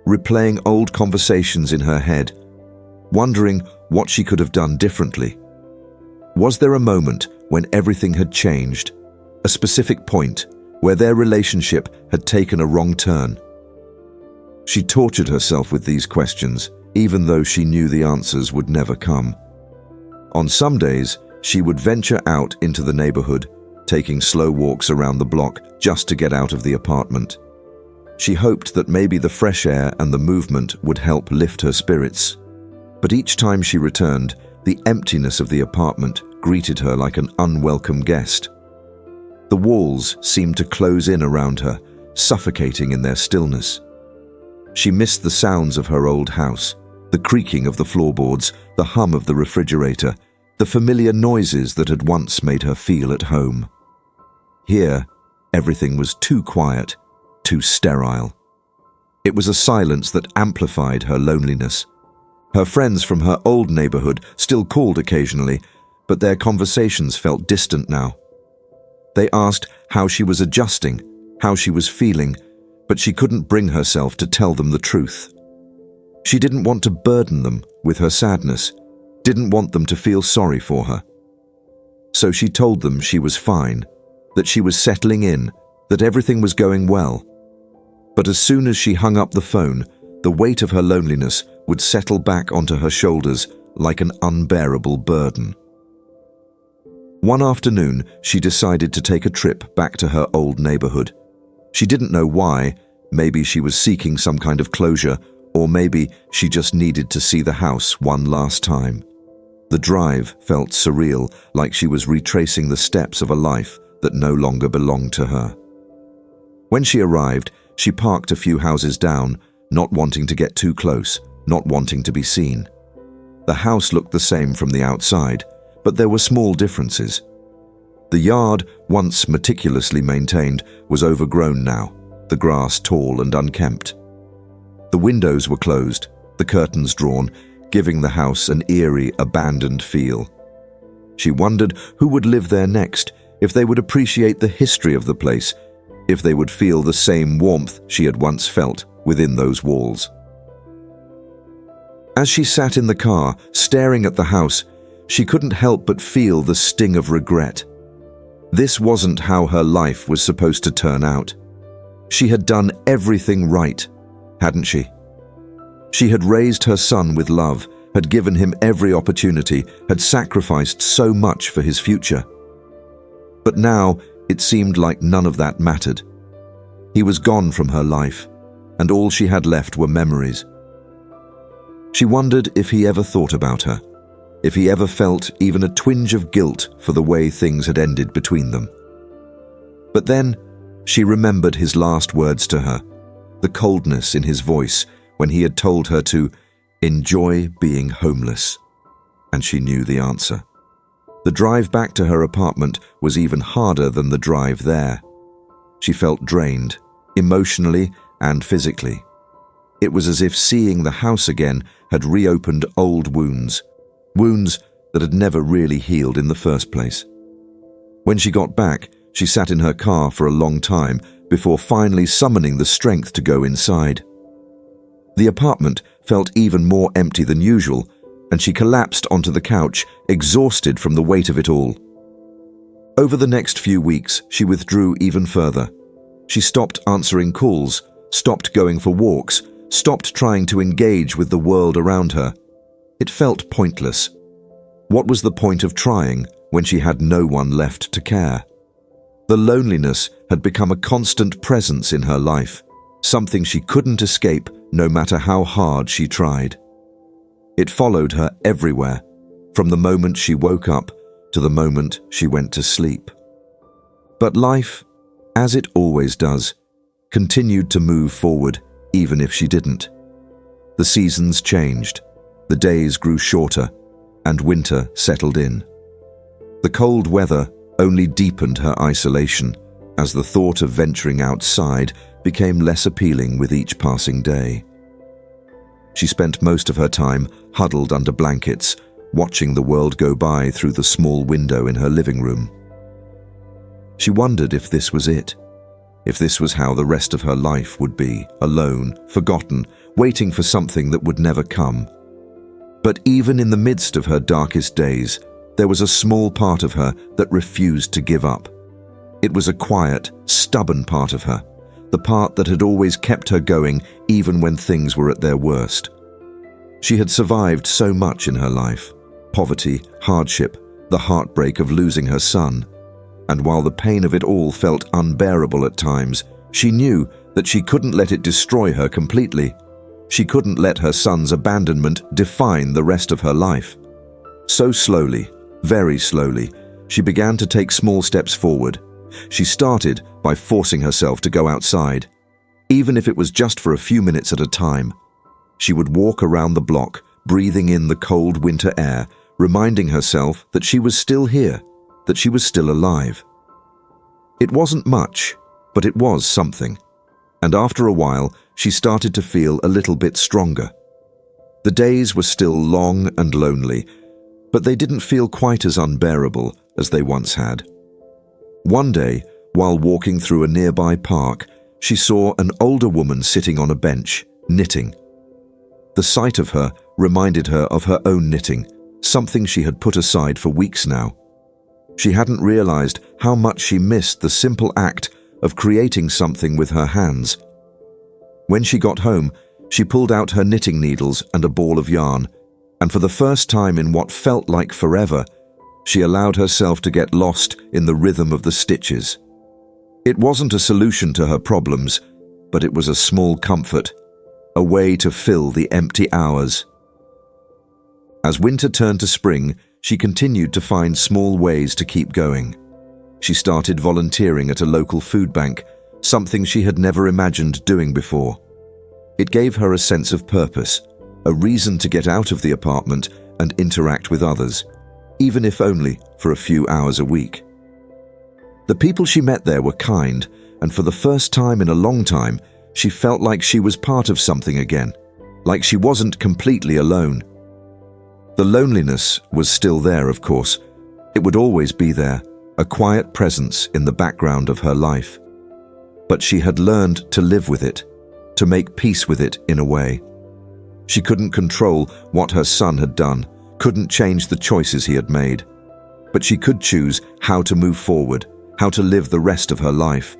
replaying old conversations in her head, wondering what she could have done differently. Was there a moment when everything had changed, a specific point where their relationship had taken a wrong turn? She tortured herself with these questions, even though she knew the answers would never come. On some days, she would venture out into the neighborhood, taking slow walks around the block just to get out of the apartment. She hoped that maybe the fresh air and the movement would help lift her spirits. But each time she returned, the emptiness of the apartment greeted her like an unwelcome guest. The walls seemed to close in around her, suffocating in their stillness. She missed the sounds of her old house, the creaking of the floorboards, the hum of the refrigerator, the familiar noises that had once made her feel at home. Here, everything was too quiet, too sterile. It was a silence that amplified her loneliness. Her friends from her old neighborhood still called occasionally, but their conversations felt distant now. They asked how she was adjusting, how she was feeling, but she couldn't bring herself to tell them the truth. She didn't want to burden them with her sadness, didn't want them to feel sorry for her. So she told them she was fine, that she was settling in, that everything was going well. But as soon as she hung up the phone, the weight of her loneliness would settle back onto her shoulders like an unbearable burden. One afternoon, she decided to take a trip back to her old neighborhood. She didn't know why. Maybe she was seeking some kind of closure, or maybe she just needed to see the house one last time. The drive felt surreal, like she was retracing the steps of a life that no longer belonged to her. When she arrived, she parked a few houses down, not wanting to get too close, not wanting to be seen. The house looked the same from the outside, but there were small differences. The yard, once meticulously maintained, was overgrown now, the grass tall and unkempt. The windows were closed, the curtains drawn, giving the house an eerie, abandoned feel. She wondered who would live there next, if they would appreciate the history of the place, if they would feel the same warmth she had once felt within those walls. As she sat in the car, staring at the house, she couldn't help but feel the sting of regret. This wasn't how her life was supposed to turn out. She had done everything right, hadn't she? She had raised her son with love, had given him every opportunity, had sacrificed so much for his future. But now it seemed like none of that mattered. He was gone from her life, and all she had left were memories. She wondered if he ever thought about her, if he ever felt even a twinge of guilt for the way things had ended between them. But then she remembered his last words to her, the coldness in his voice when he had told her to enjoy being homeless, and she knew the answer. The drive back to her apartment was even harder than the drive there. She felt drained, emotionally and physically. It was as if seeing the house again had reopened old wounds, wounds that had never really healed in the first place. When she got back, she sat in her car for a long time before finally summoning the strength to go inside. The apartment felt even more empty than usual, and she collapsed onto the couch, exhausted from the weight of it all. Over the next few weeks, she withdrew even further. She stopped answering calls, stopped going for walks, stopped trying to engage with the world around her. It felt pointless. What was the point of trying when she had no one left to care? The loneliness had become a constant presence in her life, something she couldn't escape no matter how hard she tried. It followed her everywhere, from the moment she woke up to the moment she went to sleep. But life, as it always does, continued to move forward even if she didn't. The seasons changed, the days grew shorter, and winter settled in. The cold weather only deepened her isolation as the thought of venturing outside became less appealing with each passing day. She spent most of her time huddled under blankets, watching the world go by through the small window in her living room. She wondered if this was it, if this was how the rest of her life would be, alone, forgotten, waiting for something that would never come. But even in the midst of her darkest days, there was a small part of her that refused to give up. It was a quiet, stubborn part of her, the part that had always kept her going even when things were at their worst. She had survived so much in her life: poverty, hardship, the heartbreak of losing her son. And while the pain of it all felt unbearable at times, she knew that she couldn't let it destroy her completely. She couldn't let her son's abandonment define the rest of her life. So slowly, very slowly, she began to take small steps forward. She started by forcing herself to go outside, even if it was just for a few minutes at a time. She would walk around the block, breathing in the cold winter air, reminding herself that she was still here, that she was still alive. It wasn't much, but it was something. And after a while, she started to feel a little bit stronger. The days were still long and lonely, but they didn't feel quite as unbearable as they once had. One day, while walking through a nearby park, she saw an older woman sitting on a bench, knitting. The sight of her reminded her of her own knitting, something she had put aside for weeks now. She hadn't realized how much she missed the simple act of creating something with her hands. When she got home, she pulled out her knitting needles and a ball of yarn. and for the first time in what felt like forever, she allowed herself to get lost in the rhythm of the stitches. It wasn't a solution to her problems, but it was a small comfort, a way to fill the empty hours. As winter turned to spring, she continued to find small ways to keep going. She started volunteering at a local food bank, something she had never imagined doing before. It gave her a sense of purpose, a reason to get out of the apartment and interact with others, even if only for a few hours a week. The people she met there were kind, and for the first time in a long time, she felt like she was part of something again, like she wasn't completely alone. The loneliness was still there, of course. It would always be there, a quiet presence in the background of her life. But she had learned to live with it, to make peace with it in a way. She couldn't control what her son had done, couldn't change the choices he had made. But she could choose how to move forward, how to live the rest of her life.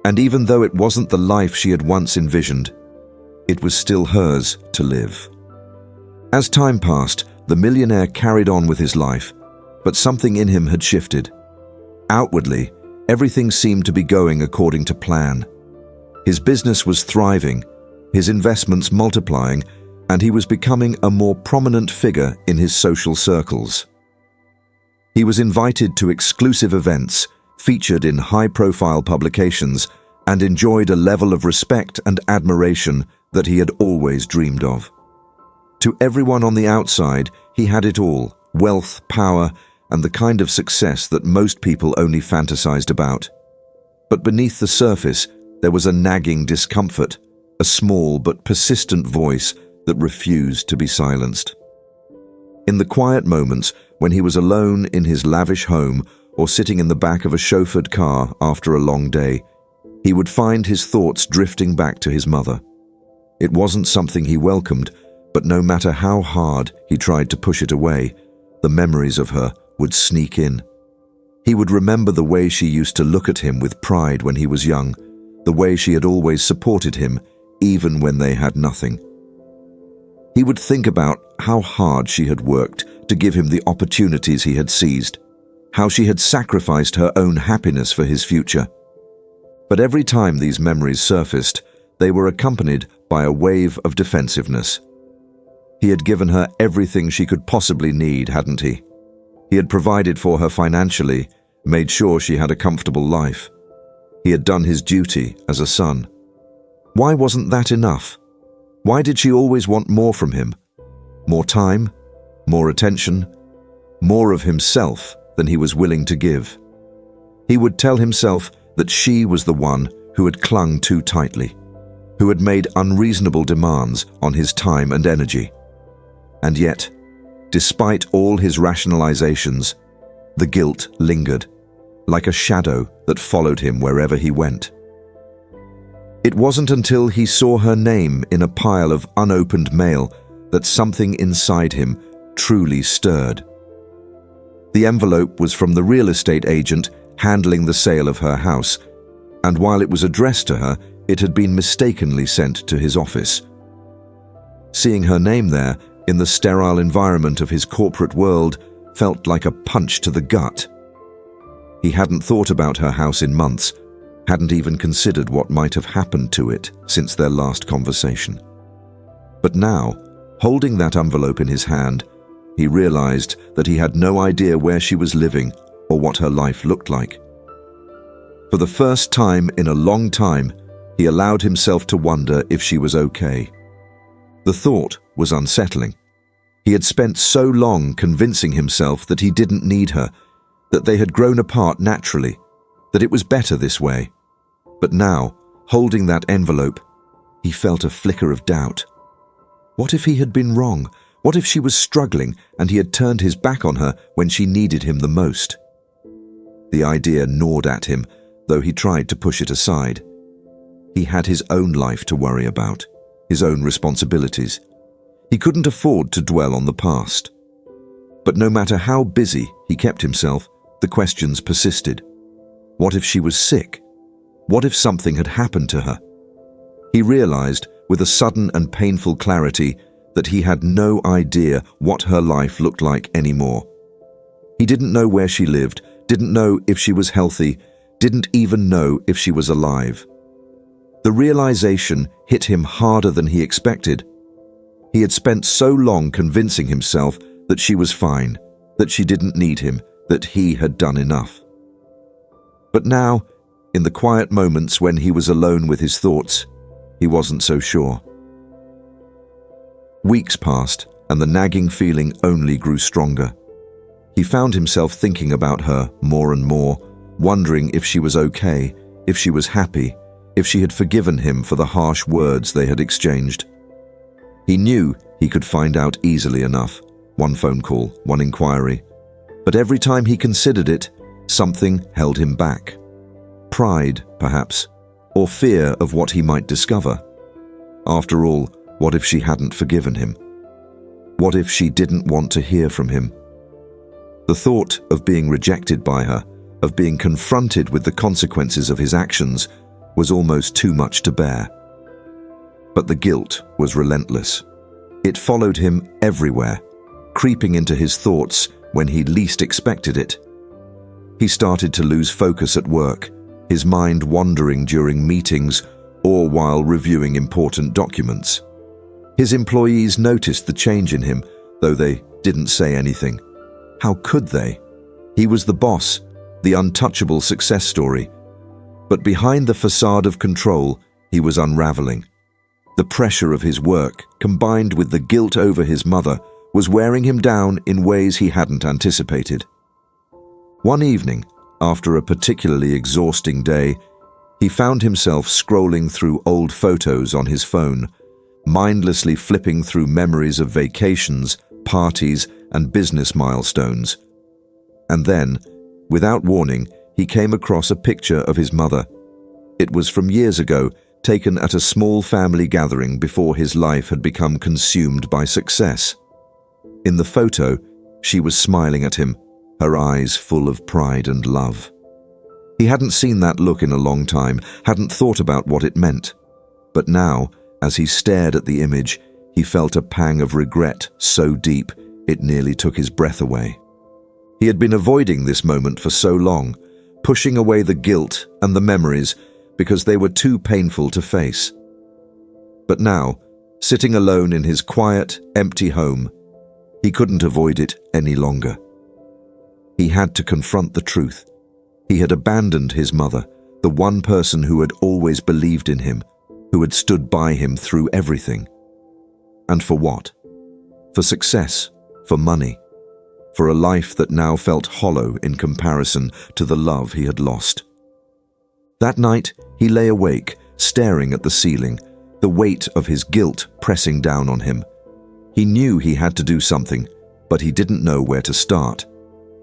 And even though it wasn't the life she had once envisioned, it was still hers to live. As time passed, the millionaire carried on with his life, but something in him had shifted. Outwardly, everything seemed to be going according to plan. His business was thriving, his investments multiplying, and he was becoming a more prominent figure in his social circles. He was invited to exclusive events, featured in high-profile publications, and enjoyed a level of respect and admiration that he had always dreamed of. To everyone on the outside, he had it all: wealth, power, and the kind of success that most people only fantasized about. But beneath the surface, there was a nagging discomfort, a small but persistent voice that refused to be silenced. In the quiet moments, when he was alone in his lavish home or sitting in the back of a chauffeured car after a long day, he would find his thoughts drifting back to his mother. It wasn't something he welcomed, but no matter how hard he tried to push it away, the memories of her would sneak in. He would remember the way she used to look at him with pride when he was young, the way she had always supported him, even when they had nothing. He would think about how hard she had worked to give him the opportunities he had seized, how she had sacrificed her own happiness for his future. But every time these memories surfaced, they were accompanied by a wave of defensiveness. He had given her everything she could possibly need, hadn't he? He had provided for her financially, made sure she had a comfortable life. He had done his duty as a son. Why wasn't that enough? Why did she always want more from him? More time? More attention? More of himself than he was willing to give? He would tell himself that she was the one who had clung too tightly, who had made unreasonable demands on his time and energy. And yet, despite all his rationalizations, the guilt lingered, like a shadow that followed him wherever he went. It wasn't until he saw her name in a pile of unopened mail that something inside him truly stirred. The envelope was from the real estate agent handling the sale of her house, and while it was addressed to her, it had been mistakenly sent to his office. Seeing her name there, in the sterile environment of his corporate world, felt like a punch to the gut. He hadn't thought about her house in months, hadn't even considered what might have happened to it since their last conversation. But now, holding that envelope in his hand, he realized that he had no idea where she was living or what her life looked like. For the first time in a long time, he allowed himself to wonder if she was okay. The thought was unsettling. He had spent so long convincing himself that he didn't need her, that they had grown apart naturally, that it was better this way. But now, holding that envelope, he felt a flicker of doubt. What if he had been wrong? What if she was struggling and he had turned his back on her when she needed him the most? The idea gnawed at him, though he tried to push it aside. He had his own life to worry about, his own responsibilities. He couldn't afford to dwell on the past. But no matter how busy he kept himself, the questions persisted. What if she was sick? What if something had happened to her? He realized, with a sudden and painful clarity, that he had no idea what her life looked like anymore. He didn't know where she lived, didn't know if she was healthy, didn't even know if she was alive. The realization hit him harder than he expected. He had spent so long convincing himself that she was fine, that she didn't need him, that he had done enough. But now, in the quiet moments when he was alone with his thoughts, he wasn't so sure. Weeks passed, and the nagging feeling only grew stronger. He found himself thinking about her more and more, wondering if she was okay, if she was happy, if she had forgiven him for the harsh words they had exchanged. He knew he could find out easily enough, one phone call, one inquiry. But every time he considered it, something held him back. Pride, perhaps, or fear of what he might discover. After all, what if she hadn't forgiven him? What if she didn't want to hear from him? The thought of being rejected by her, of being confronted with the consequences of his actions, was almost too much to bear. But the guilt was relentless. It followed him everywhere, creeping into his thoughts when he least expected it. He started to lose focus at work, his mind wandering during meetings or while reviewing important documents. His employees noticed the change in him, though they didn't say anything. How could they? He was the boss, the untouchable success story. But behind the facade of control, he was unraveling. The pressure of his work, combined with the guilt over his mother, was wearing him down in ways he hadn't anticipated. One evening, after a particularly exhausting day, he found himself scrolling through old photos on his phone, mindlessly flipping through memories of vacations, parties, and business milestones. And then, without warning, he came across a picture of his mother. It was from years ago, taken at a small family gathering before his life had become consumed by success. In the photo, she was smiling at him, her eyes full of pride and love. He hadn't seen that look in a long time, hadn't thought about what it meant. But now, as he stared at the image, he felt a pang of regret so deep it nearly took his breath away. He had been avoiding this moment for so long, pushing away the guilt and the memories because they were too painful to face. But now, sitting alone in his quiet, empty home, he couldn't avoid it any longer. He had to confront the truth. He had abandoned his mother, the one person who had always believed in him, who had stood by him through everything. And for what? For success, for money, for a life that now felt hollow in comparison to the love he had lost. That night, he lay awake, staring at the ceiling, the weight of his guilt pressing down on him. He knew he had to do something, but he didn't know where to start.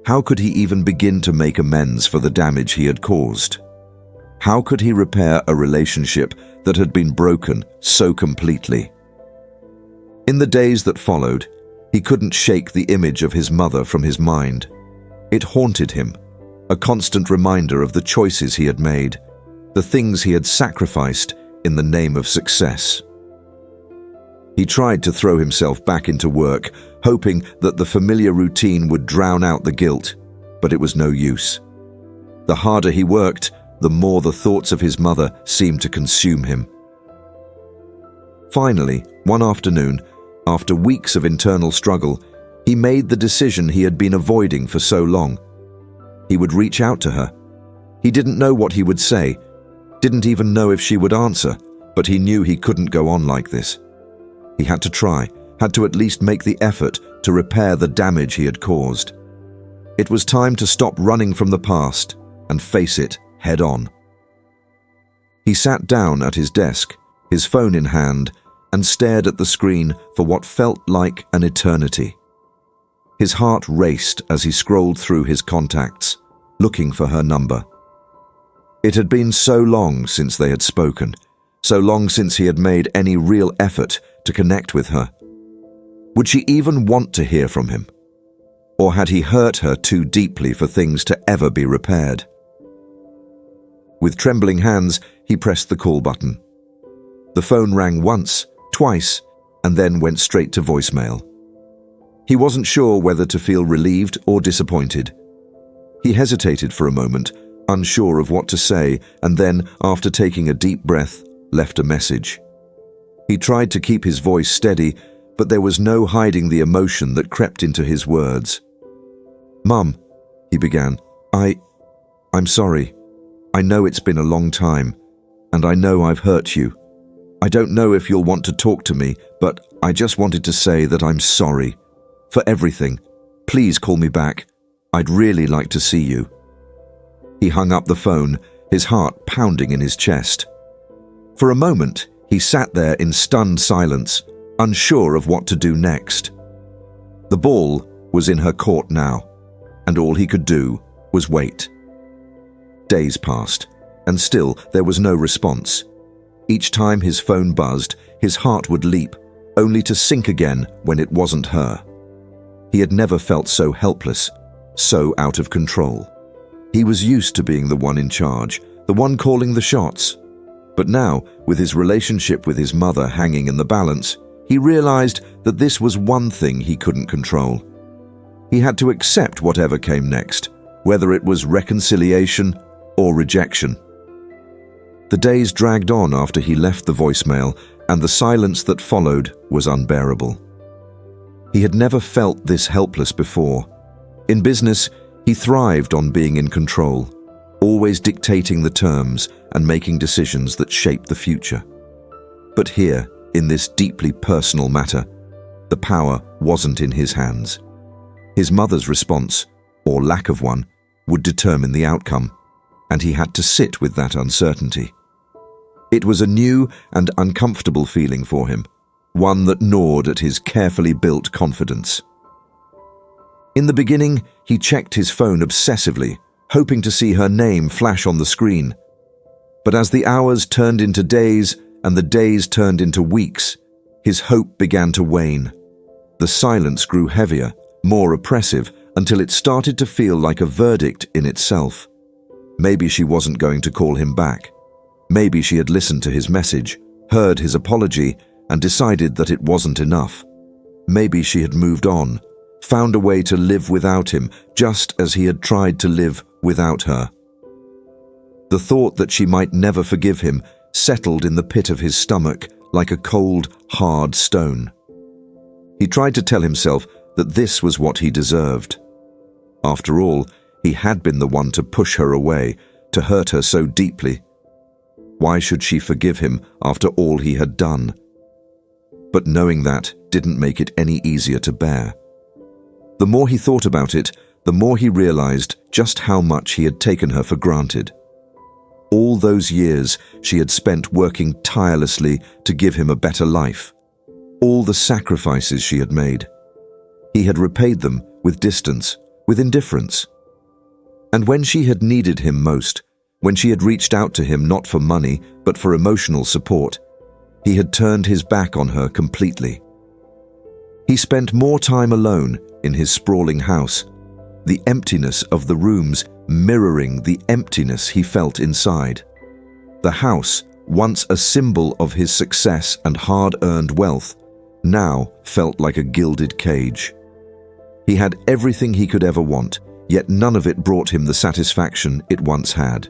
How could he even begin to make amends for the damage he had caused? How could he repair a relationship that had been broken so completely? In the days that followed, he couldn't shake the image of his mother from his mind. It haunted him, a constant reminder of the choices he had made, the things he had sacrificed in the name of success. He tried to throw himself back into work, hoping that the familiar routine would drown out the guilt, but it was no use. The harder he worked, the more the thoughts of his mother seemed to consume him. Finally, one afternoon, after weeks of internal struggle, he made the decision he had been avoiding for so long. He would reach out to her. He didn't know what he would say, didn't even know if she would answer, but he knew he couldn't go on like this. He had to try, had to at least make the effort to repair the damage he had caused. It was time to stop running from the past and face it head on. He sat down at his desk, his phone in hand, and stared at the screen for what felt like an eternity. His heart raced as he scrolled through his contacts, looking for her number. It had been so long since they had spoken, so long since he had made any real effort to connect with her. Would she even want to hear from him? Or had he hurt her too deeply for things to ever be repaired? With trembling hands, he pressed the call button. The phone rang once, twice, and then went straight to voicemail. He wasn't sure whether to feel relieved or disappointed. He hesitated for a moment, unsure of what to say, and then, after taking a deep breath, left a message. He tried to keep his voice steady, but there was no hiding the emotion that crept into his words. "Mum," he began, I'm sorry. I know it's been a long time, and I know I've hurt you. I don't know if you'll want to talk to me, but I just wanted to say that I'm sorry. For everything. Please call me back. I'd really like to see you." He hung up the phone, his heart pounding in his chest. For a moment, he sat there in stunned silence, unsure of what to do next. The ball was in her court now, and all he could do was wait. Days passed, and still there was no response. Each time his phone buzzed, his heart would leap, only to sink again when it wasn't her. He had never felt so helpless, so out of control. He was used to being the one in charge, the one calling the shots. But now, with his relationship with his mother hanging in the balance, he realized that this was one thing he couldn't control. He had to accept whatever came next, whether it was reconciliation or rejection. The days dragged on after he left the voicemail, and the silence that followed was unbearable. He had never felt this helpless before. In business, he thrived on being in control, always dictating the terms and making decisions that shaped the future. But here, in this deeply personal matter, the power wasn't in his hands. His mother's response, or lack of one, would determine the outcome, and he had to sit with that uncertainty. It was a new and uncomfortable feeling for him, one that gnawed at his carefully built confidence. In the beginning, he checked his phone obsessively, hoping to see her name flash on the screen. But as the hours turned into days and the days turned into weeks, his hope began to wane. The silence grew heavier, more oppressive, until it started to feel like a verdict in itself. Maybe she wasn't going to call him back. Maybe she had listened to his message, heard his apology, and decided that it wasn't enough. Maybe she had moved on, found a way to live without him, just as he had tried to live without her. The thought that she might never forgive him settled in the pit of his stomach like a cold, hard stone. He tried to tell himself that this was what he deserved. After all, he had been the one to push her away, to hurt her so deeply. Why should she forgive him after all he had done? But knowing that didn't make it any easier to bear. The more he thought about it, the more he realized just how much he had taken her for granted. All those years she had spent working tirelessly to give him a better life. All the sacrifices she had made. He had repaid them with distance, with indifference. And when she had needed him most, when she had reached out to him not for money, but for emotional support, he had turned his back on her completely. He spent more time alone in his sprawling house, the emptiness of the rooms mirroring the emptiness he felt inside. The house, once a symbol of his success and hard-earned wealth, now felt like a gilded cage. He had everything he could ever want, yet none of it brought him the satisfaction it once had.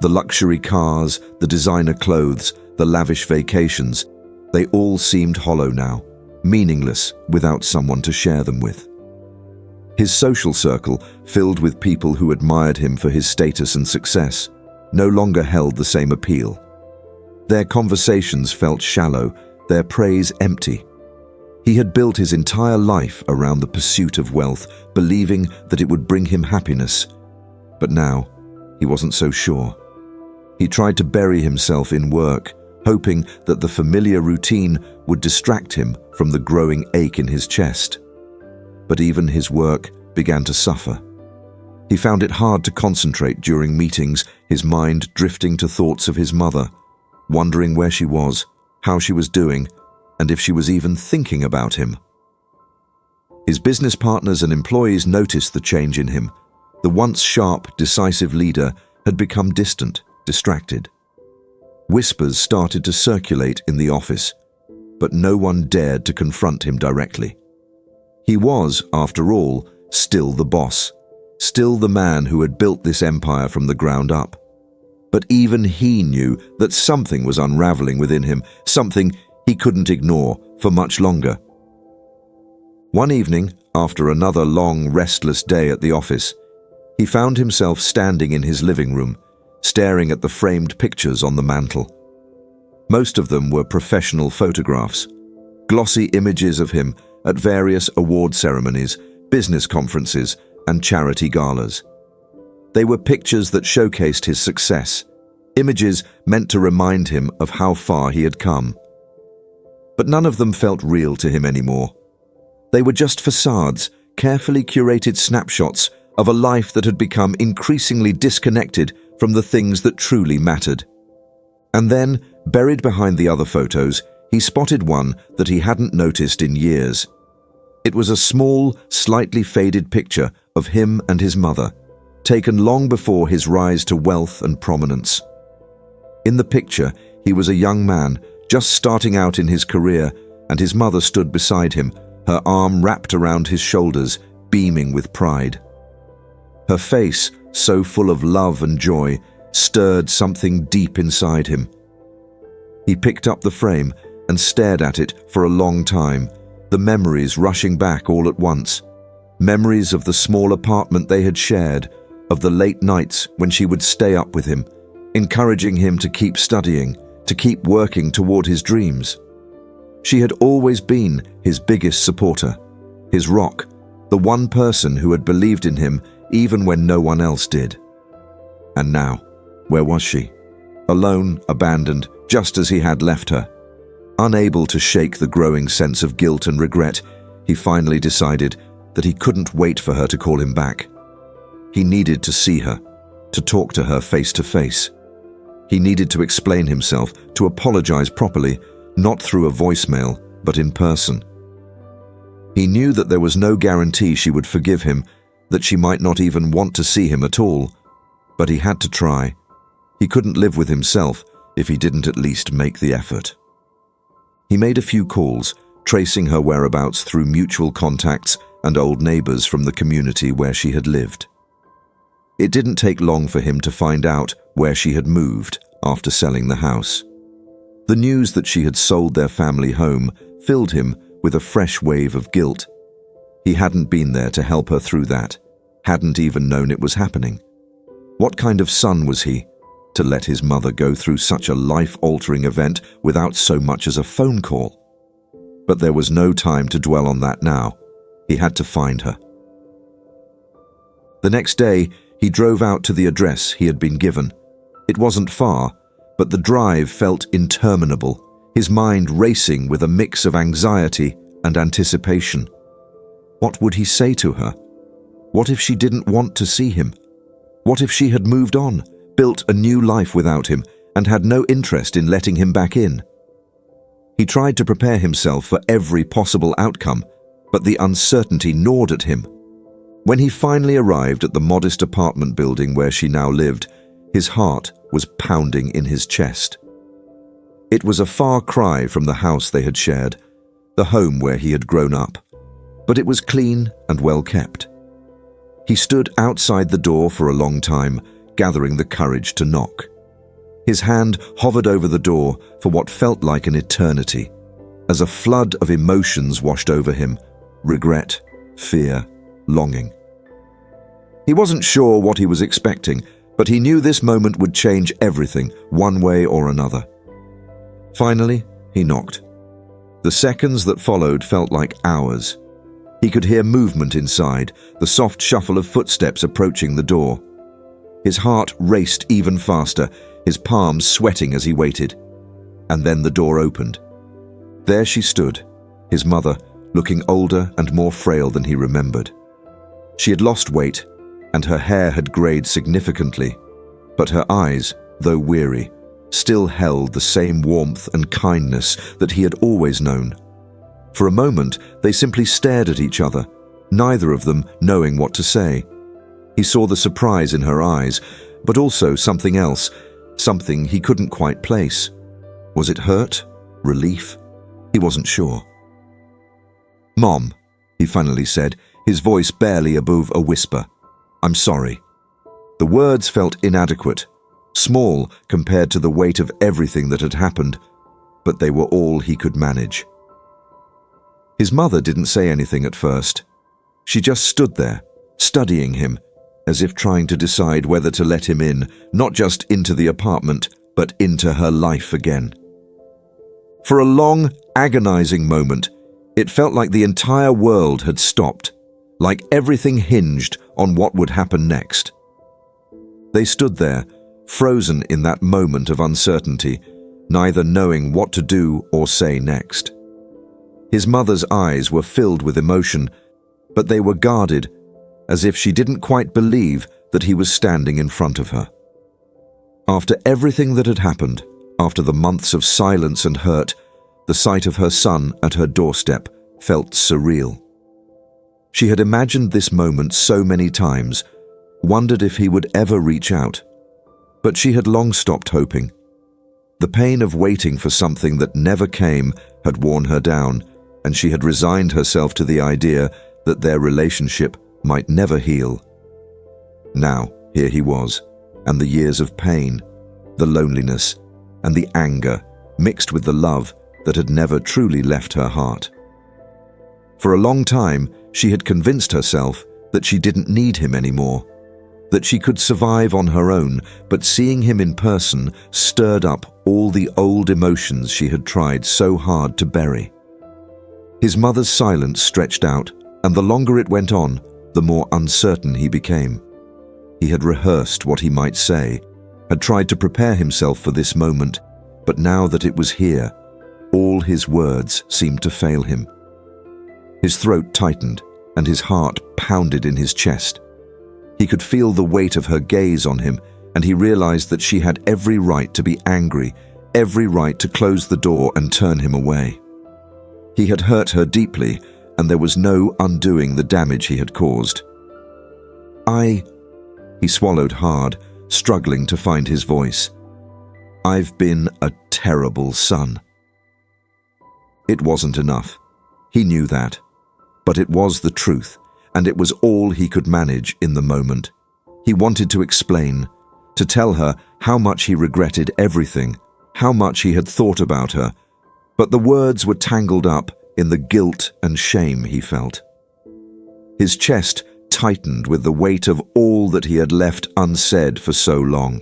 The luxury cars, the designer clothes, the lavish vacations, they all seemed hollow now, meaningless without someone to share them with. His social circle, filled with people who admired him for his status and success, no longer held the same appeal. Their conversations felt shallow, their praise empty. He had built his entire life around the pursuit of wealth, believing that it would bring him happiness. But now, he wasn't so sure. He tried to bury himself in work, hoping that the familiar routine would distract him from the growing ache in his chest. But even his work began to suffer. He found it hard to concentrate during meetings, his mind drifting to thoughts of his mother, wondering where she was, how she was doing, and if she was even thinking about him. His business partners and employees noticed the change in him. The once sharp, decisive leader had become distant, distracted. Whispers started to circulate in the office. but no one dared to confront him directly. He was, after all, still the boss, still the man who had built this empire from the ground up. But even he knew that something was unraveling within him, something he couldn't ignore for much longer. One evening, after another long, restless day at the office, he found himself standing in his living room, staring at the framed pictures on the mantel. Most of them were professional photographs, glossy images of him at various award ceremonies, business conferences, and charity galas. They were pictures that showcased his success, images meant to remind him of how far he had come. But none of them felt real to him anymore. They were just facades, carefully curated snapshots of a life that had become increasingly disconnected from the things that truly mattered. And then, buried behind the other photos, he spotted one that he hadn't noticed in years. It was a small, slightly faded picture of him and his mother, taken long before his rise to wealth and prominence. In the picture, he was a young man, just starting out in his career, and his mother stood beside him, her arm wrapped around his shoulders, beaming with pride. Her face, so full of love and joy, stirred something deep inside him. He picked up the frame and stared at it for a long time, the memories rushing back all at once. Memories of the small apartment they had shared, of the late nights when she would stay up with him, encouraging him to keep studying, to keep working toward his dreams. She had always been his biggest supporter, his rock, the one person who had believed in him even when no one else did. And now, where was she? Alone, abandoned, just as he had left her. Unable to shake the growing sense of guilt and regret, he finally decided that he couldn't wait for her to call him back. He needed to see her, to talk to her face to face. He needed to explain himself, to apologize properly, not through a voicemail, but in person. He knew that there was no guarantee she would forgive him, that she might not even want to see him at all, but he had to try. He couldn't live with himself if he didn't at least make the effort. He made a few calls, tracing her whereabouts through mutual contacts and old neighbors from the community where she had lived. It didn't take long for him to find out where she had moved after selling the house. The news that she had sold their family home filled him with a fresh wave of guilt. He hadn't been there to help her through that, hadn't even known it was happening. What kind of son was he, to let his mother go through such a life-altering event without so much as a phone call? But there was no time to dwell on that now. He had to find her. The next day, he drove out to the address he had been given. It wasn't far, but the drive felt interminable, his mind racing with a mix of anxiety and anticipation. What would he say to her? What if she didn't want to see him? What if she had moved on, built a new life without him, and had no interest in letting him back in? He tried to prepare himself for every possible outcome, but the uncertainty gnawed at him. When he finally arrived at the modest apartment building where she now lived, his heart was pounding in his chest. It was a far cry from the house they had shared, the home where he had grown up, but it was clean and well kept. He stood outside the door for a long time, gathering the courage to knock. His hand hovered over the door for what felt like an eternity, as a flood of emotions washed over him: regret, fear, longing. He wasn't sure what he was expecting, but he knew this moment would change everything, one way or another. Finally, he knocked. The seconds that followed felt like hours. He could hear movement inside, the soft shuffle of footsteps approaching the door. His heart raced even faster, his palms sweating as he waited. And then the door opened. There she stood, his mother, looking older and more frail than he remembered. She had lost weight, and her hair had grayed significantly, but her eyes, though weary, still held the same warmth and kindness that he had always known. For a moment, they simply stared at each other, neither of them knowing what to say. He saw the surprise in her eyes, but also something else, something he couldn't quite place. Was it hurt? Relief? He He wasn't sure. "Mom," he finally said, his voice barely above a whisper. "I'm sorry." The words felt inadequate, small compared to the weight of everything that had happened, but they were all he could manage. His mother didn't say anything at first. She just stood there, studying him, as if trying to decide whether to let him in, not just into the apartment, but into her life again. For a long, agonizing moment, it felt like the entire world had stopped, like everything hinged on what would happen next. They stood there, frozen in that moment of uncertainty, neither knowing what to do or say next. His mother's eyes were filled with emotion, but they were guarded, as if she didn't quite believe that he was standing in front of her. After everything that had happened, after the months of silence and hurt, the sight of her son at her doorstep felt surreal. She had imagined this moment so many times, wondered if he would ever reach out. But she had long stopped hoping. The pain of waiting for something that never came had worn her down, and she had resigned herself to the idea that their relationship might never heal. Now, here he was, and the years of pain, the loneliness, and the anger mixed with the love that had never truly left her heart. For a long time, she had convinced herself that she didn't need him anymore, that she could survive on her own, but seeing him in person stirred up all the old emotions she had tried so hard to bury. His mother's silence stretched out, and the longer it went on, the more uncertain he became. He had rehearsed what he might say, had tried to prepare himself for this moment, but now that it was here, all his words seemed to fail him. His throat tightened, and his heart pounded in his chest. He could feel the weight of her gaze on him, and he realized that she had every right to be angry, every right to close the door and turn him away. He had hurt her deeply, and there was no undoing the damage he had caused. He swallowed hard, struggling to find his voice. "I've been a terrible son." It wasn't enough. He knew that. But it was the truth, and it was all he could manage in the moment. He wanted to explain, to tell her how much he regretted everything, how much he had thought about her, but the words were tangled up in the guilt and shame he felt. His chest tightened with the weight of all that he had left unsaid for so long.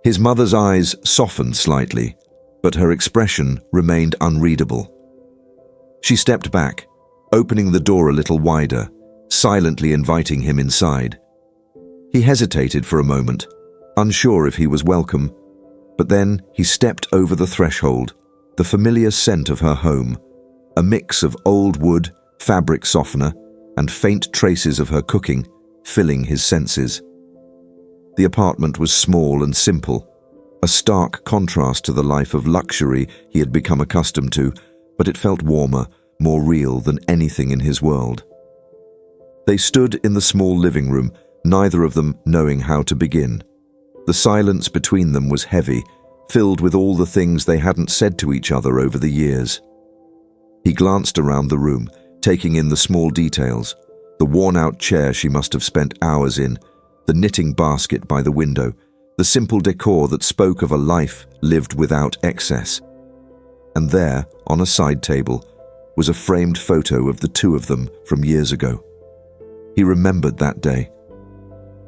His mother's eyes softened slightly, but her expression remained unreadable. She stepped back, opening the door a little wider, silently inviting him inside. He hesitated for a moment, unsure if he was welcome, but then he stepped over the threshold, the familiar scent of her home, a mix of old wood, fabric softener, and faint traces of her cooking, filling his senses. The apartment was small and simple, a stark contrast to the life of luxury he had become accustomed to, but it felt warmer, more real than anything in his world. They stood in the small living room, neither of them knowing how to begin. The silence between them was heavy, filled with all the things they hadn't said to each other over the years. He glanced around the room, taking in the small details, the worn-out chair she must have spent hours in, the knitting basket by the window, the simple decor that spoke of a life lived without excess. And there, on a side table, was a framed photo of the two of them from years ago. He remembered that day.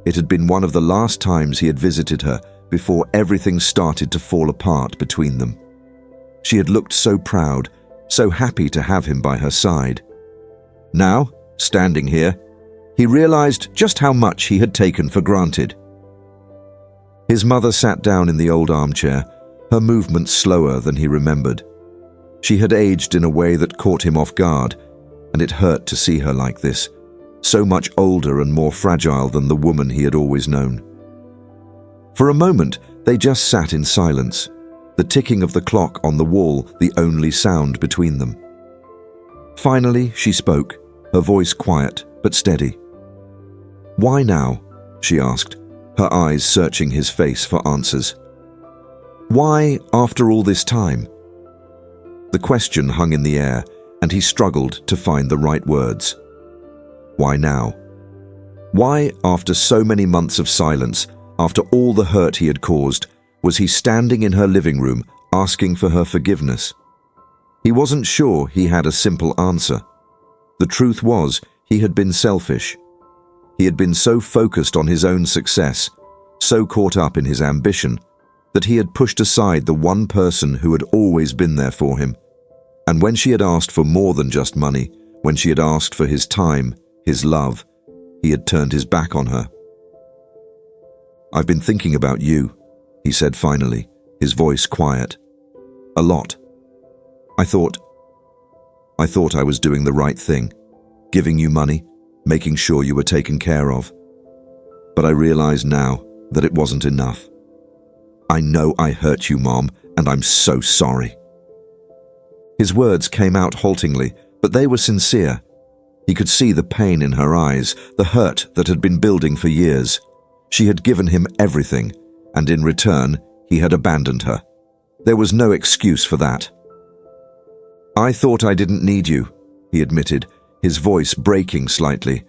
It had been one of the last times he had visited her before everything started to fall apart between them. She had looked so proud, so happy to have him by her side. Now, standing here, he realized just how much he had taken for granted. His mother sat down in the old armchair, her movements slower than he remembered. She had aged in a way that caught him off guard, and it hurt to see her like this, so much older and more fragile than the woman he had always known. For a moment, they just sat in silence, the ticking of the clock on the wall the only sound between them. Finally, she spoke, her voice quiet but steady. "Why now?" she asked, her eyes searching his face for answers. "Why after all this time?" The question hung in the air, and he struggled to find the right words. Why now? Why, after so many months of silence, after all the hurt he had caused, was he standing in her living room asking for her forgiveness? He wasn't sure he had a simple answer. The truth was, he had been selfish. He had been so focused on his own success, so caught up in his ambition, that he had pushed aside the one person who had always been there for him. And when she had asked for more than just money, when she had asked for his time, his love, he had turned his back on her. "I've been thinking about you," he said finally, his voice quiet. "A lot. I thought I was doing the right thing, giving you money, making sure you were taken care of. But I realize now that it wasn't enough. I know I hurt you, Mom, and I'm so sorry." His words came out haltingly, but they were sincere. He could see the pain in her eyes, the hurt that had been building for years. She had given him everything, and in return, he had abandoned her. There was no excuse for that. "I thought I didn't need you," he admitted, his voice breaking slightly.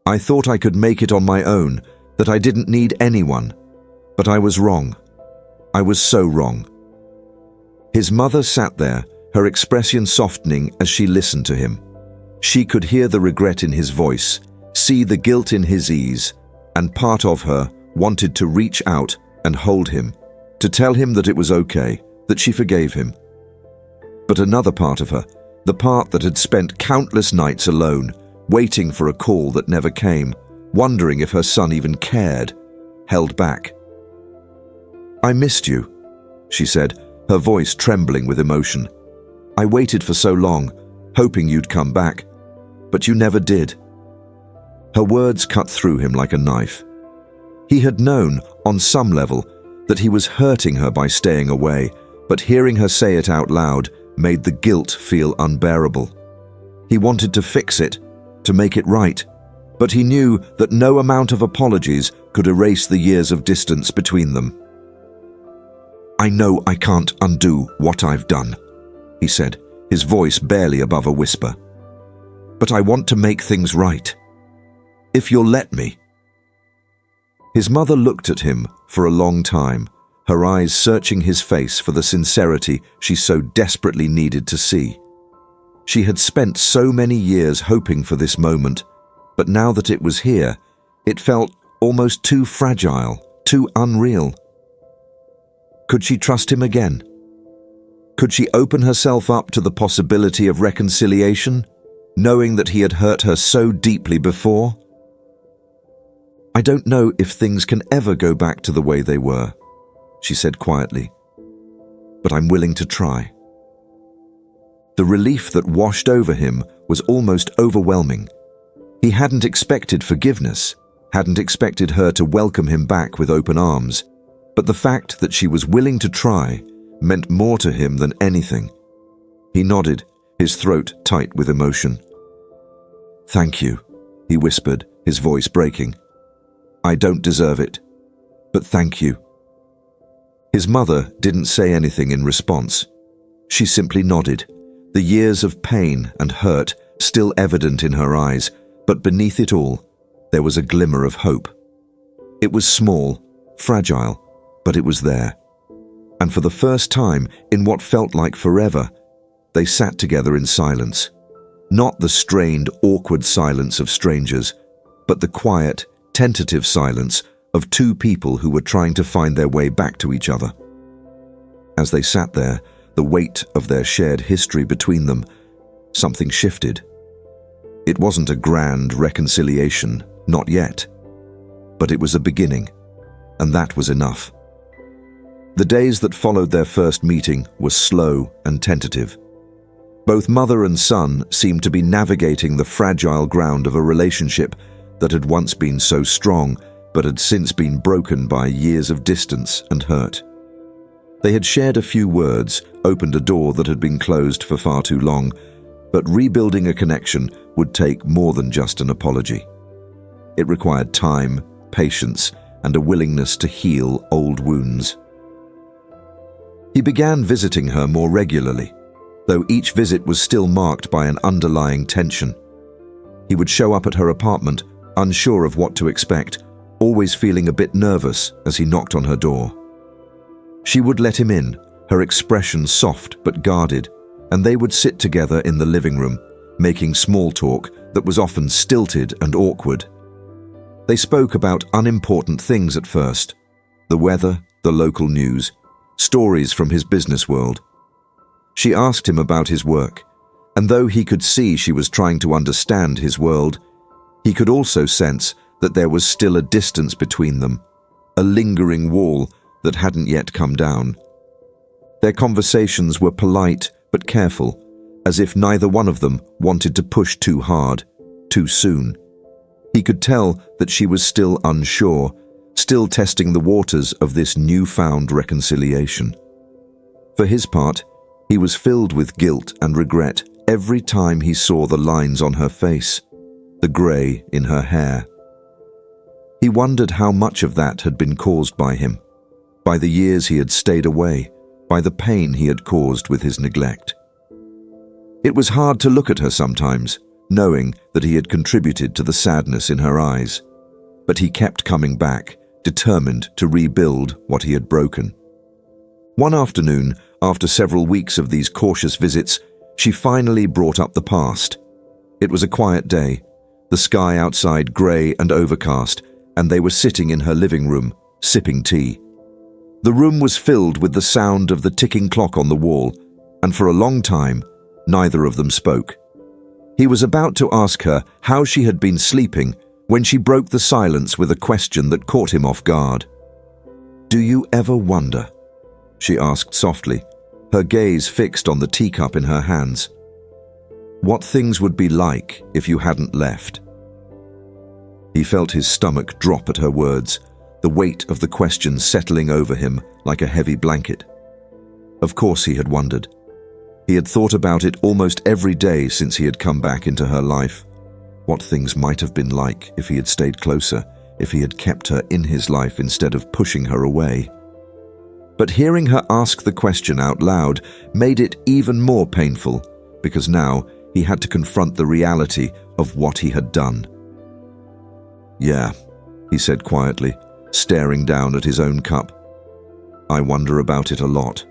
"I thought I could make it on my own, that I didn't need anyone. But I was wrong. I was so wrong." His mother sat there, her expression softening as she listened to him. She could hear the regret in his voice, see the guilt in his ease, and part of her wanted to reach out and hold him, to tell him that it was okay, that she forgave him. But another part of her, the part that had spent countless nights alone, waiting for a call that never came, wondering if her son even cared, held back. "I missed you," she said, her voice trembling with emotion. "I waited for so long, hoping you'd come back, but you never did." Her words cut through him like a knife. He had known, on some level, that he was hurting her by staying away, but hearing her say it out loud made the guilt feel unbearable. He wanted to fix it, to make it right, but he knew that no amount of apologies could erase the years of distance between them. "I know I can't undo what I've done," he said, his voice barely above a whisper. "But I want to make things right. If you'll let me." His mother looked at him for a long time, her eyes searching his face for the sincerity she so desperately needed to see. She had spent so many years hoping for this moment, but now that it was here, it felt almost too fragile, too unreal. Could she trust him again? Could she open herself up to the possibility of reconciliation, knowing that he had hurt her so deeply before? "I don't know if things can ever go back to the way they were," she said quietly, "but I'm willing to try." The relief that washed over him was almost overwhelming. He hadn't expected forgiveness, hadn't expected her to welcome him back with open arms, but the fact that she was willing to try meant more to him than anything. He nodded, his throat tight with emotion. "Thank you," he whispered, his voice breaking. "I don't deserve it, but thank you." His mother didn't say anything in response. She simply nodded, the years of pain and hurt still evident in her eyes, but beneath it all, there was a glimmer of hope. It was small, fragile, but it was there. And for the first time, in what felt like forever, they sat together in silence. Not the strained, awkward silence of strangers, but the quiet, tentative silence of two people who were trying to find their way back to each other. As they sat there, the weight of their shared history between them, something shifted. It wasn't a grand reconciliation, not yet. But it was a beginning, and that was enough. The days that followed their first meeting were slow and tentative. Both mother and son seemed to be navigating the fragile ground of a relationship that had once been so strong, but had since been broken by years of distance and hurt. They had shared a few words, opened a door that had been closed for far too long, but rebuilding a connection would take more than just an apology. It required time, patience, and a willingness to heal old wounds. He began visiting her more regularly. though each visit was still marked by an underlying tension. He would show up at her apartment, unsure of what to expect, always feeling a bit nervous as he knocked on her door. She would let him in, her expression soft but guarded, and they would sit together in the living room, making small talk that was often stilted and awkward. They spoke about unimportant things at first: the weather, the local news, stories from his business world. She asked him about his work, and though he could see she was trying to understand his world, he could also sense that there was still a distance between them, a lingering wall that hadn't yet come down. Their conversations were polite but careful, as if neither one of them wanted to push too hard, too soon. He could tell that she was still unsure, still testing the waters of this newfound reconciliation. For his part, he was filled with guilt and regret every time he saw the lines on her face, the grey in her hair. He wondered how much of that had been caused by him, by the years he had stayed away, by the pain he had caused with his neglect. It was hard to look at her sometimes, knowing that he had contributed to the sadness in her eyes, but he kept coming back, determined to rebuild what he had broken. One afternoon, after several weeks of these cautious visits, she finally brought up the past. It was a quiet day, the sky outside grey and overcast, and they were sitting in her living room, sipping tea. The room was filled with the sound of the ticking clock on the wall, and for a long time, neither of them spoke. He was about to ask her how she had been sleeping when she broke the silence with a question that caught him off guard. "Do you ever wonder?" she asked softly, her gaze fixed on the teacup in her hands. "What things would be like if you hadn't left?" He felt his stomach drop at her words, the weight of the question settling over him like a heavy blanket. Of course he had wondered. He had thought about it almost every day since he had come back into her life. What things might have been like if he had stayed closer, if he had kept her in his life instead of pushing her away. But hearing her ask the question out loud made it even more painful, because now he had to confront the reality of what he had done. "Yeah," he said quietly, staring down at his own cup. "I wonder about it a lot."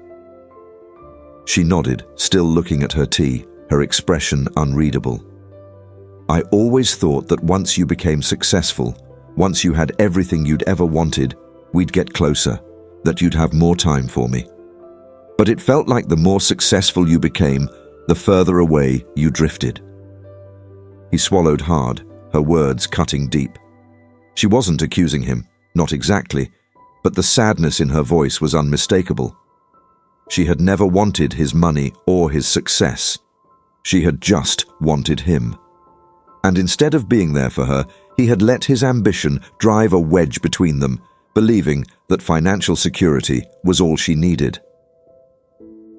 She nodded, still looking at her tea, her expression unreadable. "I always thought that once you became successful, once you had everything you'd ever wanted, we'd get closer, that you'd have more time for me. But it felt like the more successful you became, the further away you drifted." He swallowed hard, her words cutting deep. She wasn't accusing him, not exactly, but the sadness in her voice was unmistakable. She had never wanted his money or his success. She had just wanted him. And instead of being there for her, he had let his ambition drive a wedge between them, believing that financial security was all she needed.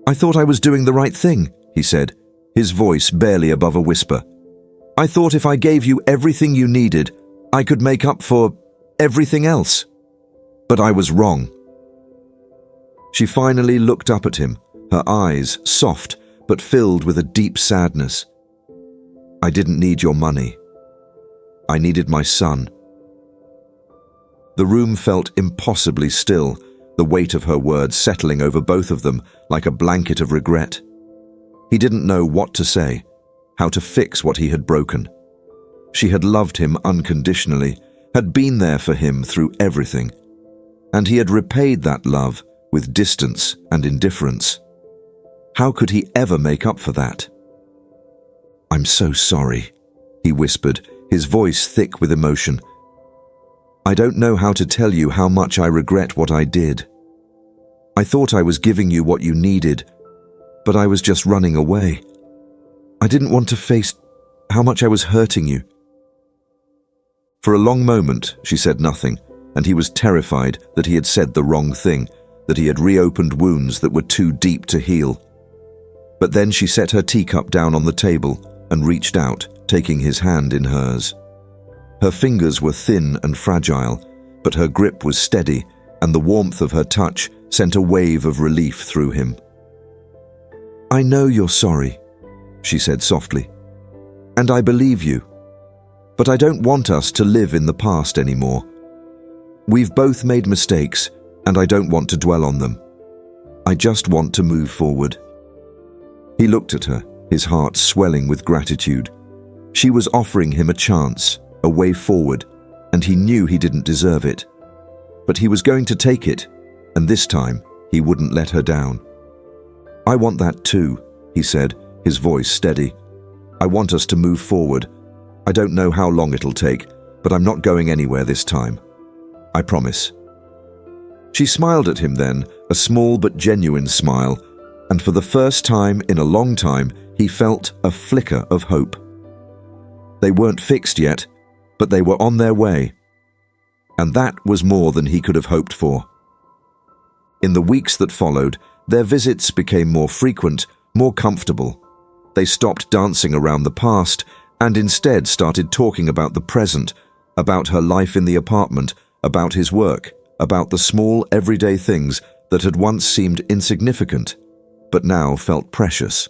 "I thought I was doing the right thing," he said, his voice barely above a whisper. "I thought if I gave you everything you needed, I could make up for everything else. But I was wrong." She finally looked up at him, her eyes soft but filled with a deep sadness. "I didn't need your money. I needed my son." The room felt impossibly still, the weight of her words settling over both of them like a blanket of regret. He didn't know what to say, how to fix what he had broken. She had loved him unconditionally, had been there for him through everything, and he had repaid that love with distance and indifference. How could he ever make up for that? "I'm so sorry," he whispered, his voice thick with emotion. "I don't know how to tell you how much I regret what I did. I thought I was giving you what you needed, but I was just running away. I didn't want to face how much I was hurting you." For a long moment, she said nothing, and he was terrified that he had said the wrong thing, that he had reopened wounds that were too deep to heal. But then she set her teacup down on the table and reached out, taking his hand in hers. Her fingers were thin and fragile, but her grip was steady, and the warmth of her touch sent a wave of relief through him. "I know you're sorry," she said softly, "and I believe you. But I don't want us to live in the past anymore. We've both made mistakes, and I don't want to dwell on them. I just want to move forward." He looked at her, his heart swelling with gratitude. She was offering him a chance, a way forward, and he knew he didn't deserve it. But he was going to take it, and this time he wouldn't let her down. "I want that too," he said, his voice steady. "I want us to move forward. I don't know how long it'll take, but I'm not going anywhere this time. I promise." She smiled at him then, a small but genuine smile, and for the first time in a long time, he felt a flicker of hope. They weren't fixed yet, but they were on their way. And that was more than he could have hoped for. In the weeks that followed, their visits became more frequent, more comfortable. They stopped dancing around the past and instead started talking about the present, about her life in the apartment, about his work, about the small everyday things that had once seemed insignificant, but now felt precious.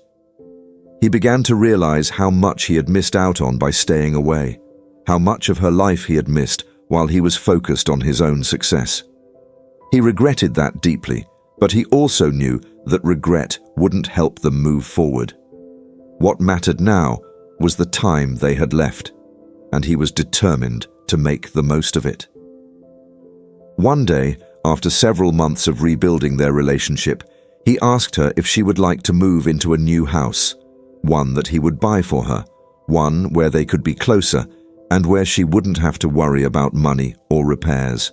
He began to realize how much he had missed out on by staying away, how much of her life he had missed while he was focused on his own success. He regretted that deeply, but he also knew that regret wouldn't help them move forward. What mattered now was the time they had left, and he was determined to make the most of it. One day, after several months of rebuilding their relationship, he asked her if she would like to move into a new house, one that he would buy for her, one where they could be closer and where she wouldn't have to worry about money or repairs.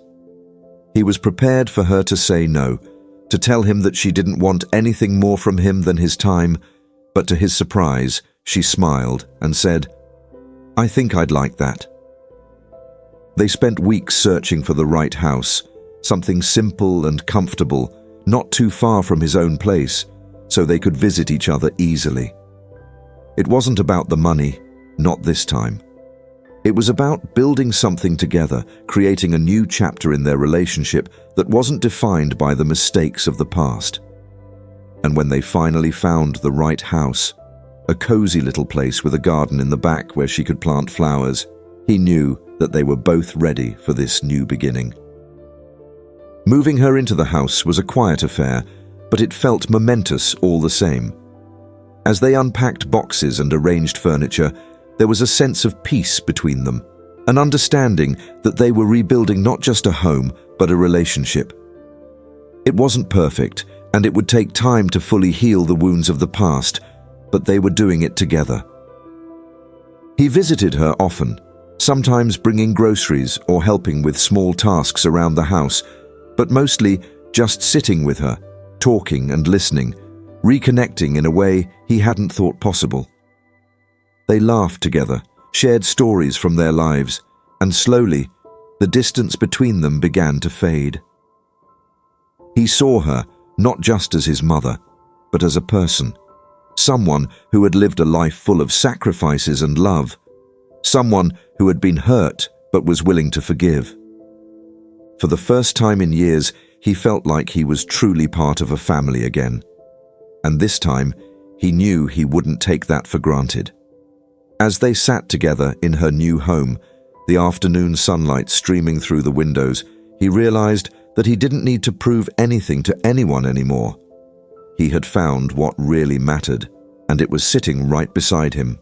He was prepared for her to say no, to tell him that she didn't want anything more from him than his time, but to his surprise, she smiled and said, "I think I'd like that." They spent weeks searching for the right house, something simple and comfortable, not too far from his own place, so they could visit each other easily. It wasn't about the money, not this time. It was about building something together, creating a new chapter in their relationship that wasn't defined by the mistakes of the past. And when they finally found the right house, a cozy little place with a garden in the back where she could plant flowers, he knew that they were both ready for this new beginning. Moving her into the house was a quiet affair, but it felt momentous all the same. As they unpacked boxes and arranged furniture, there was a sense of peace between them, an understanding that they were rebuilding not just a home, but a relationship. It wasn't perfect, and it would take time to fully heal the wounds of the past, but they were doing it together. He visited her often, sometimes bringing groceries or helping with small tasks around the house, but mostly just sitting with her, talking and listening, reconnecting in a way he hadn't thought possible. They laughed together, shared stories from their lives, and slowly, the distance between them began to fade. He saw her not just as his mother, but as a person, someone who had lived a life full of sacrifices and love, someone who had been hurt but was willing to forgive. For the first time in years, he felt like he was truly part of a family again. And this time, he knew he wouldn't take that for granted. As they sat together in her new home, the afternoon sunlight streaming through the windows, he realized that he didn't need to prove anything to anyone anymore. He had found what really mattered, and it was sitting right beside him.